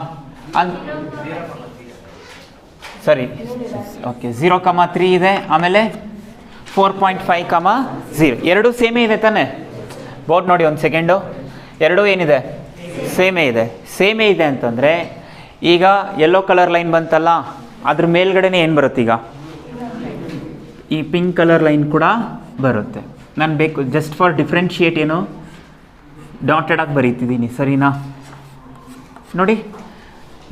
ಸರಿ, ಓಕೆ. 0,3 ಇದೆ, ಆಮೇಲೆ 4.5,0 ಎರಡೂ ಸೇಮೇ ಇದೆ ತಾನೆ? ಬೋರ್ಡ್ ನೋಡಿ ಒಂದು ಸೆಕೆಂಡು. ಎರಡೂ ಏನಿದೆ? ಸೇಮೇ ಇದೆ. ಸೇಮೇ ಇದೆ ಅಂತಂದರೆ ಈಗ ಯೆಲ್ಲೋ ಕಲರ್ ಲೈನ್ ಬಂತಲ್ಲ, ಅದ್ರ ಮೇಲ್ಗಡೆನೇ ಏನು ಬರುತ್ತೆ ಈಗ? ಈ ಪಿಂಕ್ ಕಲರ್ ಲೈನ್ ಕೂಡ ಬರುತ್ತೆ. ನಾನು ಬೇಕು ಜಸ್ಟ್ ಫಾರ್ ಡಿಫ್ರೆನ್ಷಿಯೇಟ್ ಏನು ಡಾಟೆಡ್ ಆಗಿ ಬರೀತಿದ್ದೀನಿ, ಸರಿನಾ? ನೋಡಿ,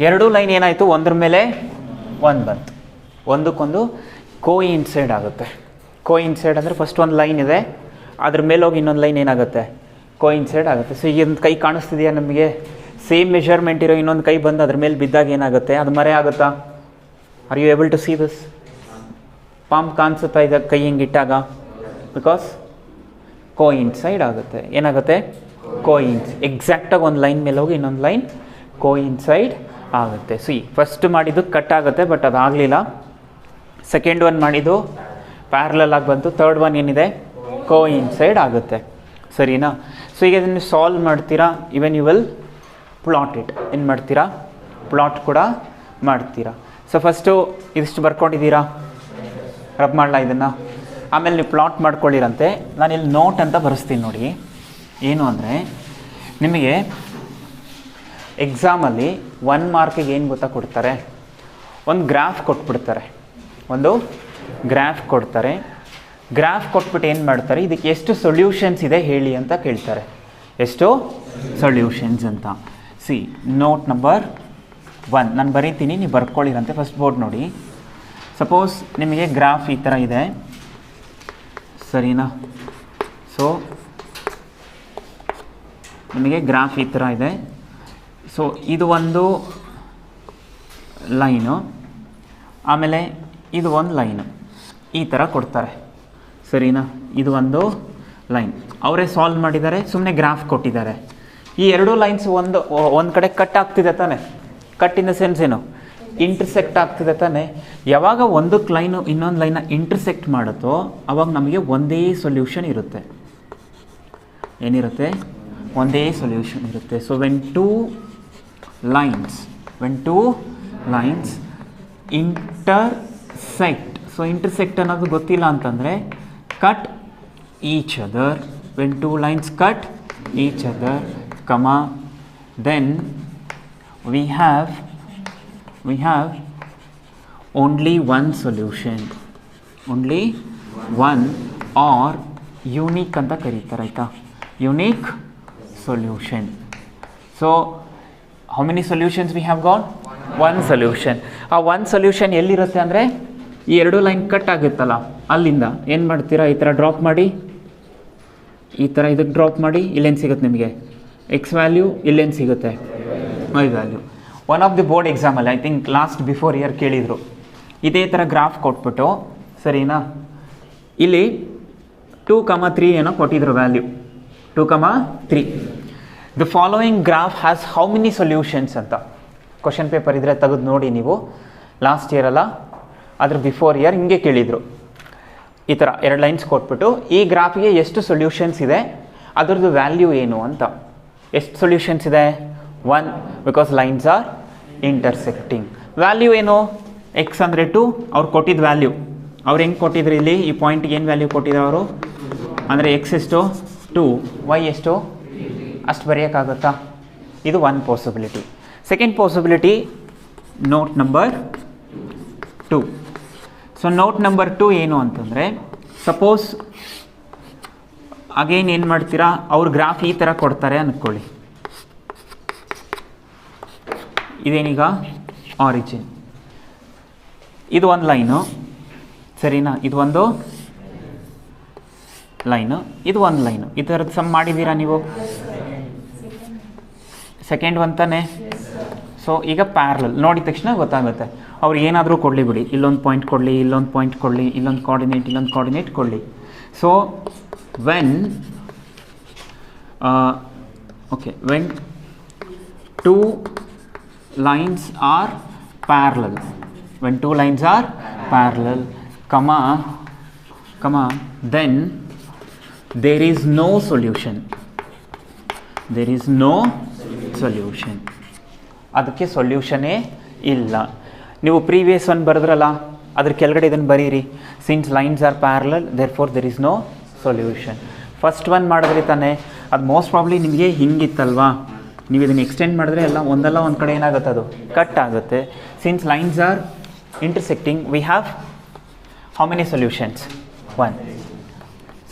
ಎರಡೂ ಲೈನ್ ಏನಾಯಿತು? ಒಂದ್ರ ಮೇಲೆ ಒಂದು ಬಂತು, ಒಂದಕ್ಕೊಂದು ಕೋಇನ್ಸೈಡ್ ಆಗುತ್ತೆ. ಕೋಇನ್ಸೈಡ್ ಅಂದರೆ ಫಸ್ಟ್ ಒಂದು ಲೈನ್ ಇದೆ, ಅದ್ರ ಮೇಲೆ ಹೋಗಿ ಇನ್ನೊಂದು ಲೈನ್ ಏನಾಗುತ್ತೆ? ಕೋಇನ್ಸೈಡ್ ಆಗುತ್ತೆ. ಸೊ ಈಗ ಒಂದು ಕೈ ಕಾಣಿಸ್ತಿದೆಯಾ ನಮಗೆ? ಸೇಮ್ ಮೆಷರ್ಮೆಂಟ್ ಇರೋ ಇನ್ನೊಂದು ಕೈ ಬಂದು ಅದ್ರ ಮೇಲೆ ಬಿದ್ದಾಗ ಏನಾಗುತ್ತೆ? ಅದು ಮರೆ ಆಗುತ್ತಾ? Are you able to see this? Palm ಕಾಣಿಸುತ್ತಾ ಇದೆ ಕೈ ಹಿಂಗೆ ಇಟ್ಟಾಗ? ಬಿಕಾಸ್ ಕೋಇನ್ಸೈಡ್ ಆಗುತ್ತೆ. ಏನಾಗುತ್ತೆ? ಎಕ್ಸಾಕ್ಟಾಗಿ ಒಂದು ಲೈನ್ ಮೇಲೆ ಹೋಗಿ ಇನ್ನೊಂದು ಲೈನ್ ಕೋಇನ್ಸೈಡ್ ಆಗುತ್ತೆ. ಸಿ ಫಸ್ಟ್ ಮಾಡಿದ್ದು ಕಟ್ ಆಗುತ್ತೆ, ಬಟ್ ಅದಾಗಲಿಲ್ಲ. ಸೆಕೆಂಡ್ ಒನ್ ಮಾಡಿದ್ದು ಪ್ಯಾರಲಲ್ ಆಗಿ ಬಂತು. ಥರ್ಡ್ ಒನ್ ಏನಿದೆ? ಕೋಇನ್ಸೈಡ್ ಆಗುತ್ತೆ, ಸರಿನಾ? ಸೊ ಈಗ ಇದನ್ನು ಸಾಲ್ವ್ ಮಾಡ್ತೀರಾ. Even you will plot it. ಏನು ಮಾಡ್ತೀರಾ? ಪ್ಲಾಟ್ ಕೂಡ ಮಾಡ್ತೀರಾ. ಸೊ ಫಸ್ಟು ಇದಿಷ್ಟು ಬರ್ಕೊಂಡಿದ್ದೀರಾ? ರಬ್ ಮಾಡಲ ಇದನ್ನು. ಆಮೇಲೆ ನೀವು ಪ್ಲಾಟ್ ಮಾಡ್ಕೊಳ್ಳಿರಂತೆ. ನಾನು ಇಲ್ಲಿ ನೋಟ್ ಅಂತ ಬರೆಸ್ತೀನಿ ನೋಡಿ. ಏನು ಅಂದರೆ ನಿಮಗೆ ಎಕ್ಸಾಮಲ್ಲಿ 1 ಮಾರ್ಕಿಗೆ ಏನು ಗೊತ್ತಾ ಕೊಡ್ತಾರೆ? ಒಂದು ಗ್ರಾಫ್ ಕೊಟ್ಬಿಡ್ತಾರೆ. ಒಂದು ಗ್ರಾಫ್ ಕೊಡ್ತಾರೆ. ಗ್ರಾಫ್ ಕೊಟ್ಬಿಟ್ಟು ಏನು ಮಾಡ್ತಾರೆ? ಇದಕ್ಕೆ ಎಷ್ಟು ಸೊಲ್ಯೂಷನ್ಸ್ ಇದೆ ಹೇಳಿ ಅಂತ ಕೇಳ್ತಾರೆ. ಎಷ್ಟು ಸೊಲ್ಯೂಷನ್ಸ್ ಅಂತ. ಸಿ ನೋಟ್ ನಂಬರ್ 1 ನಾನು ಬರೀತೀನಿ, ನೀವು ಬರ್ಕೊಳ್ಳಿರಂತೆ. ಫಸ್ಟ್ ಬೋರ್ಡ್ ನೋಡಿ. ಸಪೋಸ್ ನಿಮಗೆ ಗ್ರಾಫ್ ಈ ಥರ ಇದೆ, ಸರಿನಾ? ಸೊ ನಿಮಗೆ ಗ್ರಾಫ್ ಈ ಥರ ಇದೆ. ಸೊ ಇದು ಒಂದು ಲೈನು, ಆಮೇಲೆ ಇದು ಒಂದು ಲೈನು, ಈ ಥರ ಕೊಡ್ತಾರೆ, ಸರಿನಾ? ಇದು ಒಂದು ಲೈನ್ ಅವರೇ ಸಾಲ್ವ್ ಮಾಡಿದ್ದಾರೆ, ಸುಮ್ಮನೆ ಗ್ರಾಫ್ ಕೊಟ್ಟಿದ್ದಾರೆ. ಈ ಎರಡೂ ಲೈನ್ಸ್ ಒಂದು ಕಡೆ ಕಟ್ ಆಗ್ತಿದೆ ತಾನೆ? ಕಟ್ ಇನ್ ದ ಸೆನ್ಸ್ ಏನು? ಇಂಟರ್ಸೆಕ್ಟ್ ಆಗ್ತಿದೆ ತಾನೆ? ಯಾವಾಗ ಒಂದಕ್ಕೆ ಲೈನು ಇನ್ನೊಂದು ಲೈನ್ನ ಇಂಟರ್ಸೆಕ್ಟ್ ಮಾಡುತ್ತೋ ಆವಾಗ ನಮಗೆ ಒಂದೇ ಸೊಲ್ಯೂಷನ್ ಇರುತ್ತೆ. ಏನಿರುತ್ತೆ? ಒಂದೇ ಸೊಲ್ಯೂಷನ್ ಇರುತ್ತೆ. So when two lines intersect. So intersect ಅನ್ನೋದು ಗೊತ್ತಿಲ್ಲ ಅಂತಂದರೆ cut each other. When two lines cut each other, then we have only one solution, only one, or unique ಅಂತ ಕರೀತಾರೆ, ಆಯಿತಾ? unique solution. So how many solutions we have got? one solution. ಆ one solution ಎಲ್ಲಿರುತ್ತೆ ಅಂದರೆ ಈ ಎರಡು ಲೈನ್ ಕಟ್ ಆಗುತ್ತಲ್ಲ ಅಲ್ಲಿಂದ ಏನು ಮಾಡ್ತೀರಾ? ಈ ಥರ ಡ್ರಾಪ್ ಮಾಡಿ, ಈ ಥರ ಇದಕ್ಕೆ ಡ್ರಾಪ್ ಮಾಡಿ. ಇಲ್ಲೇನು ಸಿಗುತ್ತೆ ನಿಮಗೆ? X value. ಇಲ್ಲೇನು ಸಿಗುತ್ತೆ? Y value. One of the board ಎಕ್ಸಾಮಲ್ಲಿ ಐ ಥಿಂಕ್ ಬಿಫೋರ್ ಇಯರ್ ಕೇಳಿದರು. ಇದೇ ಥರ ಗ್ರಾಫ್ ಕೊಟ್ಬಿಟ್ಟು, ಸರಿನಾ? ಇಲ್ಲಿ 2,3 ಏನೋ ಕೊಟ್ಟಿದ್ರು value. 2,3. The following graph has how many solutions ಅಂತ ಕ್ವಶನ್ ಪೇಪರ್ ಇದ್ದರೆ ತೆಗೆದು ನೋಡಿ ನೀವು. ಲಾಸ್ಟ್ ಇಯರ್ ಅಲ್ಲ, ಅದ್ರ ಬಿಫೋರ್ ಇಯರ್ ಹಿಂಗೆ ಕೇಳಿದರು. ಈ ಥರ ಎರಡು ಲೈನ್ಸ್ ಕೊಟ್ಬಿಟ್ಟು ಈ ಗ್ರಾಫಿಗೆ ಎಷ್ಟು ಸೊಲ್ಯೂಷನ್ಸ್ ಇದೆ, ಅದರದ್ದು ವ್ಯಾಲ್ಯೂ ಏನು ಅಂತ. ಎಷ್ಟು ಸೊಲ್ಯೂಷನ್ಸ್ ಇದೆ? 1, because lines are intersecting. Value ಏನು? ಎಕ್ಸ್ ಅಂದರೆ 2. ಅವ್ರು ಕೊಟ್ಟಿದ್ದ ವ್ಯಾಲ್ಯೂ ಅವ್ರು ಹೆಂಗೆ ಕೊಟ್ಟಿದ್ರು? ಇಲ್ಲಿ ಈ ಪಾಯಿಂಟ್ಗೆ ಏನು ವ್ಯಾಲ್ಯೂ ಕೊಟ್ಟಿದ್ರು ಅವರು? ಅಂದರೆ ಎಕ್ಸ್ ಎಷ್ಟು 2, ವೈ ಎಷ್ಟು ಅಷ್ಟು ಬರೆಯೋಕ್ಕಾಗುತ್ತಾ? ಇದು one possibility. Second possibility note number 2. So note number 2 ಏನು ಅಂತಂದರೆ, ಸಪೋಸ್ ಅಗೇನ್ ಏನು ಮಾಡ್ತೀರಾ, ಅವ್ರ ಗ್ರಾಫ್ ಈ ಥರ ಕೊಡ್ತಾರೆ ಅಂದ್ಕೊಳ್ಳಿ. ಇದೇನೀಗ ಆರಿಜಿನ್, ಇದು ಒಂದು ಲೈನು ಸರಿನಾ, ಇದು ಒಂದು ಲೈನು, ಇದು ಒಂದು ಲೈನು. ಈ ಥರದ್ದು ಸಮ್ ಮಾಡಿದ್ದೀರಾ ನೀವು? ಸೆಕೆಂಡ್ ಒನ್ ತಾನೆ. ಸೊ ಈಗ ಪ್ಯಾರಲಲ್ ನೋಡಿದ ತಕ್ಷಣ ಗೊತ್ತಾಗುತ್ತೆ. ಅವ್ರು ಏನಾದರೂ ಕೊಡಲಿ ಬಿಡಿ, ಇಲ್ಲೊಂದು ಪಾಯಿಂಟ್ ಕೊಡಲಿ, ಇಲ್ಲೊಂದು ಪಾಯಿಂಟ್ ಕೊಡಲಿ, ಇಲ್ಲೊಂದು ಕೋಆರ್ಡಿನೇಟ್, ಇಲ್ಲೊಂದು ಕೋಆರ್ಡಿನೇಟ್ ಕೊಡಲಿ. So when when 2 lines are parallel, when 2 lines are parallel, then there is no solution. ಅದಕ್ಕೆ ಸೊಲ್ಯೂಷನೇ ಇಲ್ಲ. ನೀವು ಪ್ರೀವಿಯಸ್ ಒನ್ ಬರೆದ್ರಲ್ಲ, ಅದ್ರ ಕೆಳಗಡೆ ಇದನ್ನು ಬರೀರಿ, since lines are parallel therefore there is no solution. First one ಮಾಡಿದ್ರಿ ತಾನೆ, ಅದು ಮೋಸ್ಟ್ ಪ್ರಾಬ್ಲಿ ನಿಮಗೆ ಹಿಂಗಿತ್ತಲ್ವಾ, ನೀವು ಇದನ್ನು ಎಕ್ಸ್ಟೆಂಡ್ ಮಾಡಿದ್ರೆ ಎಲ್ಲ ಒಂದಲ್ಲ ಒಂದು ಕಡೆ ಏನಾಗುತ್ತೆ, ಅದು ಕಟ್ ಆಗುತ್ತೆ. Since lines are intersecting we have how many solutions? 1.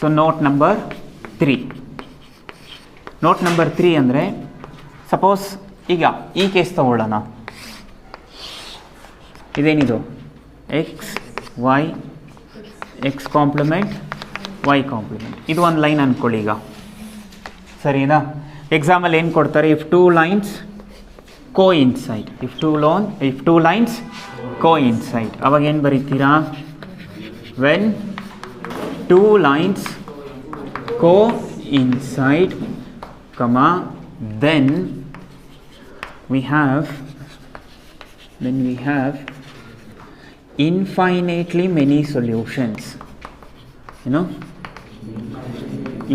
So note number 3. Note number 3 ಅಂದರೆ, ಸಪೋಸ್ ಈಗ ಈ ಕೇಸ್ ತಗೊಳ್ಳೋಣ. ಇದೇನಿದು x y, x complement y complement, ಇದು ಒಂದು ಲೈನ್ ಅಂದ್ಕೊಳ್ಳಿ ಈಗ, ಸರಿನಾ? ಎಕ್ಸಾಮಲ್ಲಿ ಏನು ಕೊಡ್ತಾರೆ, if 2 lines coincide, if two lines coincide, ಅವಾಗ ಏನು ಬರೀತೀರಾ? when 2 lines coincide, then we have infinitely many solutions,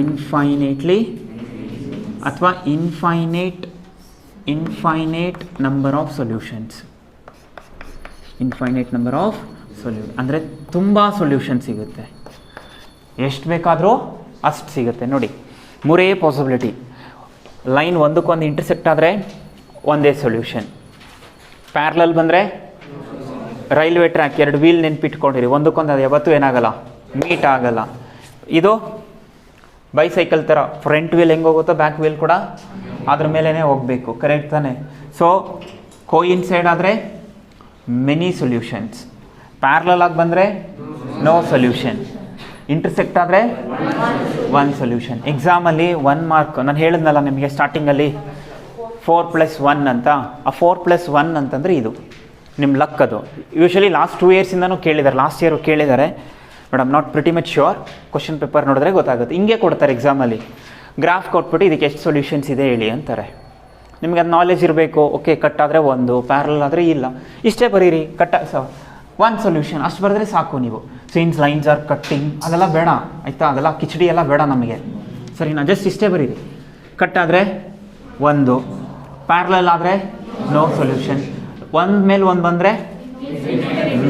infinitely ಅಥವಾ ಇನ್ಫೈನೈಟ್ ನಂಬರ್ ಆಫ್ ಸೊಲ್ಯೂಷನ್ಸ್. ಅಂದರೆ ತುಂಬ ಸೊಲ್ಯೂಷನ್ ಸಿಗುತ್ತೆ, ಎಷ್ಟು ಬೇಕಾದರೂ ಅಷ್ಟು ಸಿಗುತ್ತೆ. ನೋಡಿ, 3 ಪಾಸಿಬಿಲಿಟಿ. ಲೈನ್ ಒಂದಕ್ಕೊಂದು ಇಂಟರ್ಸೆಕ್ಟ್ ಆದರೆ ಒಂದೇ ಸೊಲ್ಯೂಷನ್. ಪ್ಯಾರಲಲ್ ಬಂದರೆ ರೈಲ್ವೆ ಟ್ರ್ಯಾಕ್ 2 ವೀಲ್ ನೆನ್ಪಿಟ್ಕೊಂಡಿರಿ, ಒಂದಕ್ಕೊಂದು ಅದು ಯಾವತ್ತೂ ಏನಾಗಲ್ಲ, ಮೀಟ್ ಆಗಲ್ಲ. ಇದು ಬೈಸೈಕಲ್ ಥರ ಫ್ರಂಟ್ ವೀಲ್ ಹೆಂಗೆ ಹೋಗುತ್ತೋ ಬ್ಯಾಕ್ ವೀಲ್ ಕೂಡ ಅದ್ರ ಮೇಲೇ ಹೋಗಬೇಕು, ಕರೆಕ್ಟ್ ತಾನೆ? ಸೊ ಕೋಇನ್ಸೈಡ್ ಆದರೆ ಮೆನಿ ಸೊಲ್ಯೂಷನ್ಸ್, ಪ್ಯಾರಲಲ್ ಆಗಿ ಬಂದರೆ ನೋ ಸೊಲ್ಯೂಷನ್, ಇಂಟರ್ಸೆಕ್ಟ್ ಆದರೆ 1 ಸೊಲ್ಯೂಷನ್. ಎಕ್ಸಾಮಲ್ಲಿ 1 ಮಾರ್ಕ್ ನಾನು ಹೇಳಿದ್ನಲ್ಲ ನಿಮಗೆ ಸ್ಟಾರ್ಟಿಂಗಲ್ಲಿ 4+1 ಅಂತ. ಆ 4+1 ಅಂತಂದರೆ ಇದು ನಿಮ್ಮ ಲಕ್. ಅದು ಯೂಶ್ವಲಿ ಲಾಸ್ಟ್ 2 ಇಯರ್ಸಿಂದನೂ ಕೇಳಿದ್ದಾರೆ, ಲಾಸ್ಟ್ ಇಯರು ಕೇಳಿದ್ದಾರೆ. But I'm not pretty much sure, question paper ನೋಡಿದ್ರೆ ಗೊತ್ತಾಗುತ್ತೆ. ಹಿಂಗೆ ಕೊಡ್ತಾರೆ ಎಕ್ಸಾಮಲ್ಲಿ, ಗ್ರಾಫ್ ಕೊಟ್ಬಿಟ್ಟು ಇದಕ್ಕೆ ಎಷ್ಟು ಸೊಲ್ಯೂಷನ್ಸ್ ಇದೆ ಹೇಳಿ ಅಂತಾರೆ. ನಿಮಗೆ ಅದು ನಾಲೆಜ್ ಇರಬೇಕು. ಓಕೆ, ಕಟ್ ಆದರೆ 1, ಪ್ಯಾರಲಲ್ ಆದರೆ ಇಲ್ಲ, ಇಷ್ಟೇ ಬರೀರಿ. 1 ಸೊಲ್ಯೂಷನ್ ಅಷ್ಟು ಬರೆದ್ರೆ ಸಾಕು ನೀವು. ಸಿನ್ಸ್ ಲೈನ್ಸ್ ಆರ್ ಕಟ್ಟಿಂಗ್ ಅದೆಲ್ಲ ಬೇಡ ಆಯಿತಾ, ಅದೆಲ್ಲ ಕಿಚಡಿ ಎಲ್ಲ ಬೇಡ ನಮಗೆ, ಸರಿನಾ? ಜಸ್ಟ್ ಇಷ್ಟೇ ಬರೀರಿ. ಕಟ್ ಆದರೆ 1, ಪ್ಯಾರಲಲ್ ಆದರೆ ನೋ ಸೊಲ್ಯೂಷನ್, ಒಂದು ಮೇಲೆ ಒಂದು ಬಂದರೆ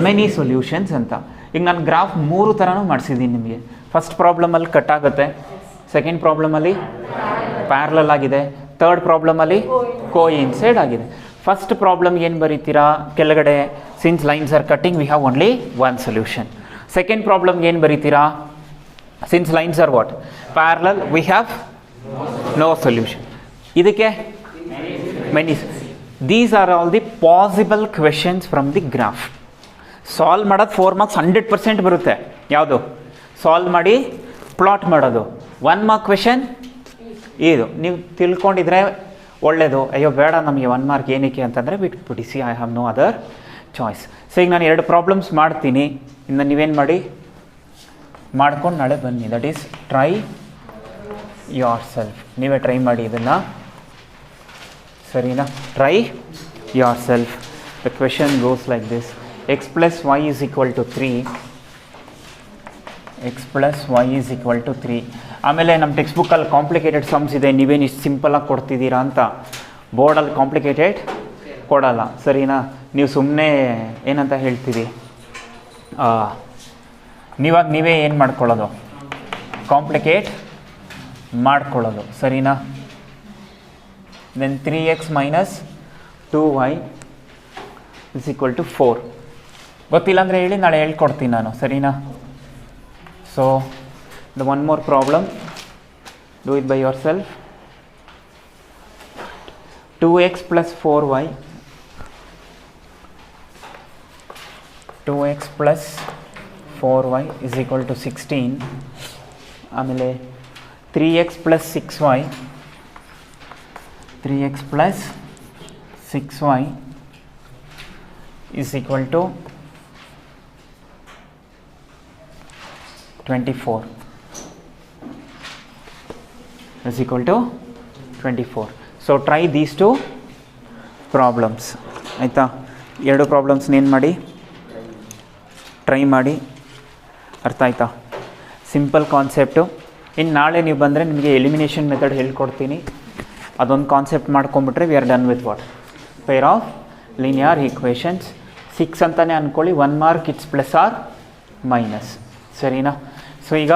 ಮೆನಿ ಸೊಲ್ಯೂಷನ್ಸ್ ಅಂತ. ಈಗ ನಾನು ಗ್ರಾಫ್ 3 ಥರನೂ ಮಾಡಿಸಿದ್ದೀನಿ ನಿಮಗೆ. ಫಸ್ಟ್ ಪ್ರಾಬ್ಲಮಲ್ಲಿ ಕಟ್ ಆಗುತ್ತೆ, ಸೆಕೆಂಡ್ ಪ್ರಾಬ್ಲಮಲ್ಲಿ ಪ್ಯಾರಲಲ್ ಆಗಿದೆ, ಥರ್ಡ್ ಪ್ರಾಬ್ಲಮಲ್ಲಿ ಕೋಇನ್ಸೈಡ್ ಆಗಿದೆ. ಫಸ್ಟ್ ಪ್ರಾಬ್ಲಮ್ಗೆ ಏನು ಬರೀತೀರಾ, ಕೆಳಗಡೆ since lines are cutting we have only 1 solution. Second ಪ್ರಾಬ್ಲಮ್ಗೆ ಏನು ಬರೀತೀರಾ, since lines are what parallel we have no solution. ಇದಕ್ಕೆ many. These are all the possible questions from the graph. Solve ಮಾಡೋದು 4 ಮಾರ್ಕ್ಸ್ 100% ಬರುತ್ತೆ. ಯಾವುದು ಸಾಲ್ವ್ ಮಾಡಿ ಪ್ಲಾಟ್ ಮಾಡೋದು 1 ಮಾರ್ಕ್ ಕ್ವೆಶನ್. ಇದು ನೀವು ತಿಳ್ಕೊಂಡಿದ್ರೆ ಒಳ್ಳೆಯದು. ಅಯ್ಯೋ ಬೇಡ ನಮಗೆ 1 ಮಾರ್ಕ್ ಏನಕ್ಕೆ ಅಂತಂದರೆ ಬಿಟ್ಬಿಡಿ. See I have no other choice. So ಈಗ ನಾನು 2 ಪ್ರಾಬ್ಲಮ್ಸ್ ಮಾಡ್ತೀನಿ, ಇನ್ನು ನೀವೇನು ಮಾಡಿ ಮಾಡ್ಕೊಂಡು ನಾಳೆ ಬನ್ನಿ. That is try your self. ನೀವೇ ಟ್ರೈ ಮಾಡಿ ಇದನ್ನು, ಸರಿನಾ? Try your self. The question goes like this: x plus y is equal to 3. x plus y is equal to 3. ಆಮೇಲೆ ನಮ್ಮ ಟೆಕ್ಸ್ಟ್ ಬುಕ್ಕಲ್ಲಿ ಕಾಂಪ್ಲಿಕೇಟೆಡ್ ಸಮ್ಸ್ ಇದೆ, ನೀವೇನು ಇಷ್ಟು ಸಿಂಪಲಾಗಿ ಕೊಡ್ತಿದ್ದೀರಾ ಅಂತ. ಬೋರ್ಡಲ್ಲಿ ಕಾಂಪ್ಲಿಕೇಟೆಡ್ ಕೊಡಲ್ಲ, ಸರಿನಾ? ನೀವು ಸುಮ್ಮನೆ ಏನಂತ ಹೇಳ್ತೀವಿ, ನೀವೇ ಏನು ಮಾಡ್ಕೊಳ್ಳೋದು, ಕಾಂಪ್ಲಿಕೇಟ್ ಮಾಡ್ಕೊಳ್ಳೋದು, ಸರಿನಾ? Then 3x minus 2y is equal to 4. ಗೊತ್ತಿಲ್ಲ ಅಂದರೆ ಹೇಳಿ, ನಾಳೆ ಹೇಳ್ಕೊಡ್ತೀನಿ ನಾನು, ಸರಿನಾ? So the one more problem, do it by yourself. 2x plus 4y 2x plus 4y is equal to 16. ಆಮೇಲೆ 3x plus 6y 3x plus 6y is equal to 24 is equal to 24. So try these two problems. ಆಯಿತಾ? ಎರಡು ಪ್ರಾಬ್ಲಮ್ಸ್ನ ಏನು ಮಾಡಿ, ಟ್ರೈ ಮಾಡಿ. ಅರ್ಥ ಆಯ್ತಾ? Simple concept. ಇನ್ನು ನಾಳೆ ನೀವು ಬಂದರೆ ನಿಮಗೆ ಎಲಿಮಿನೇಷನ್ ಮೆಥಡ್ ಹೇಳ್ಕೊಡ್ತೀನಿ. ಅದೊಂದು ಕಾನ್ಸೆಪ್ಟ್ ಮಾಡ್ಕೊಂಬಿಟ್ರೆ we are done with what pair of linear equations. 6 ಅಂತಲೇ ಅಂದ್ಕೊಳ್ಳಿ, 1 mark it's plus or minus, ಸರಿನಾ? ಸೊ ಈಗ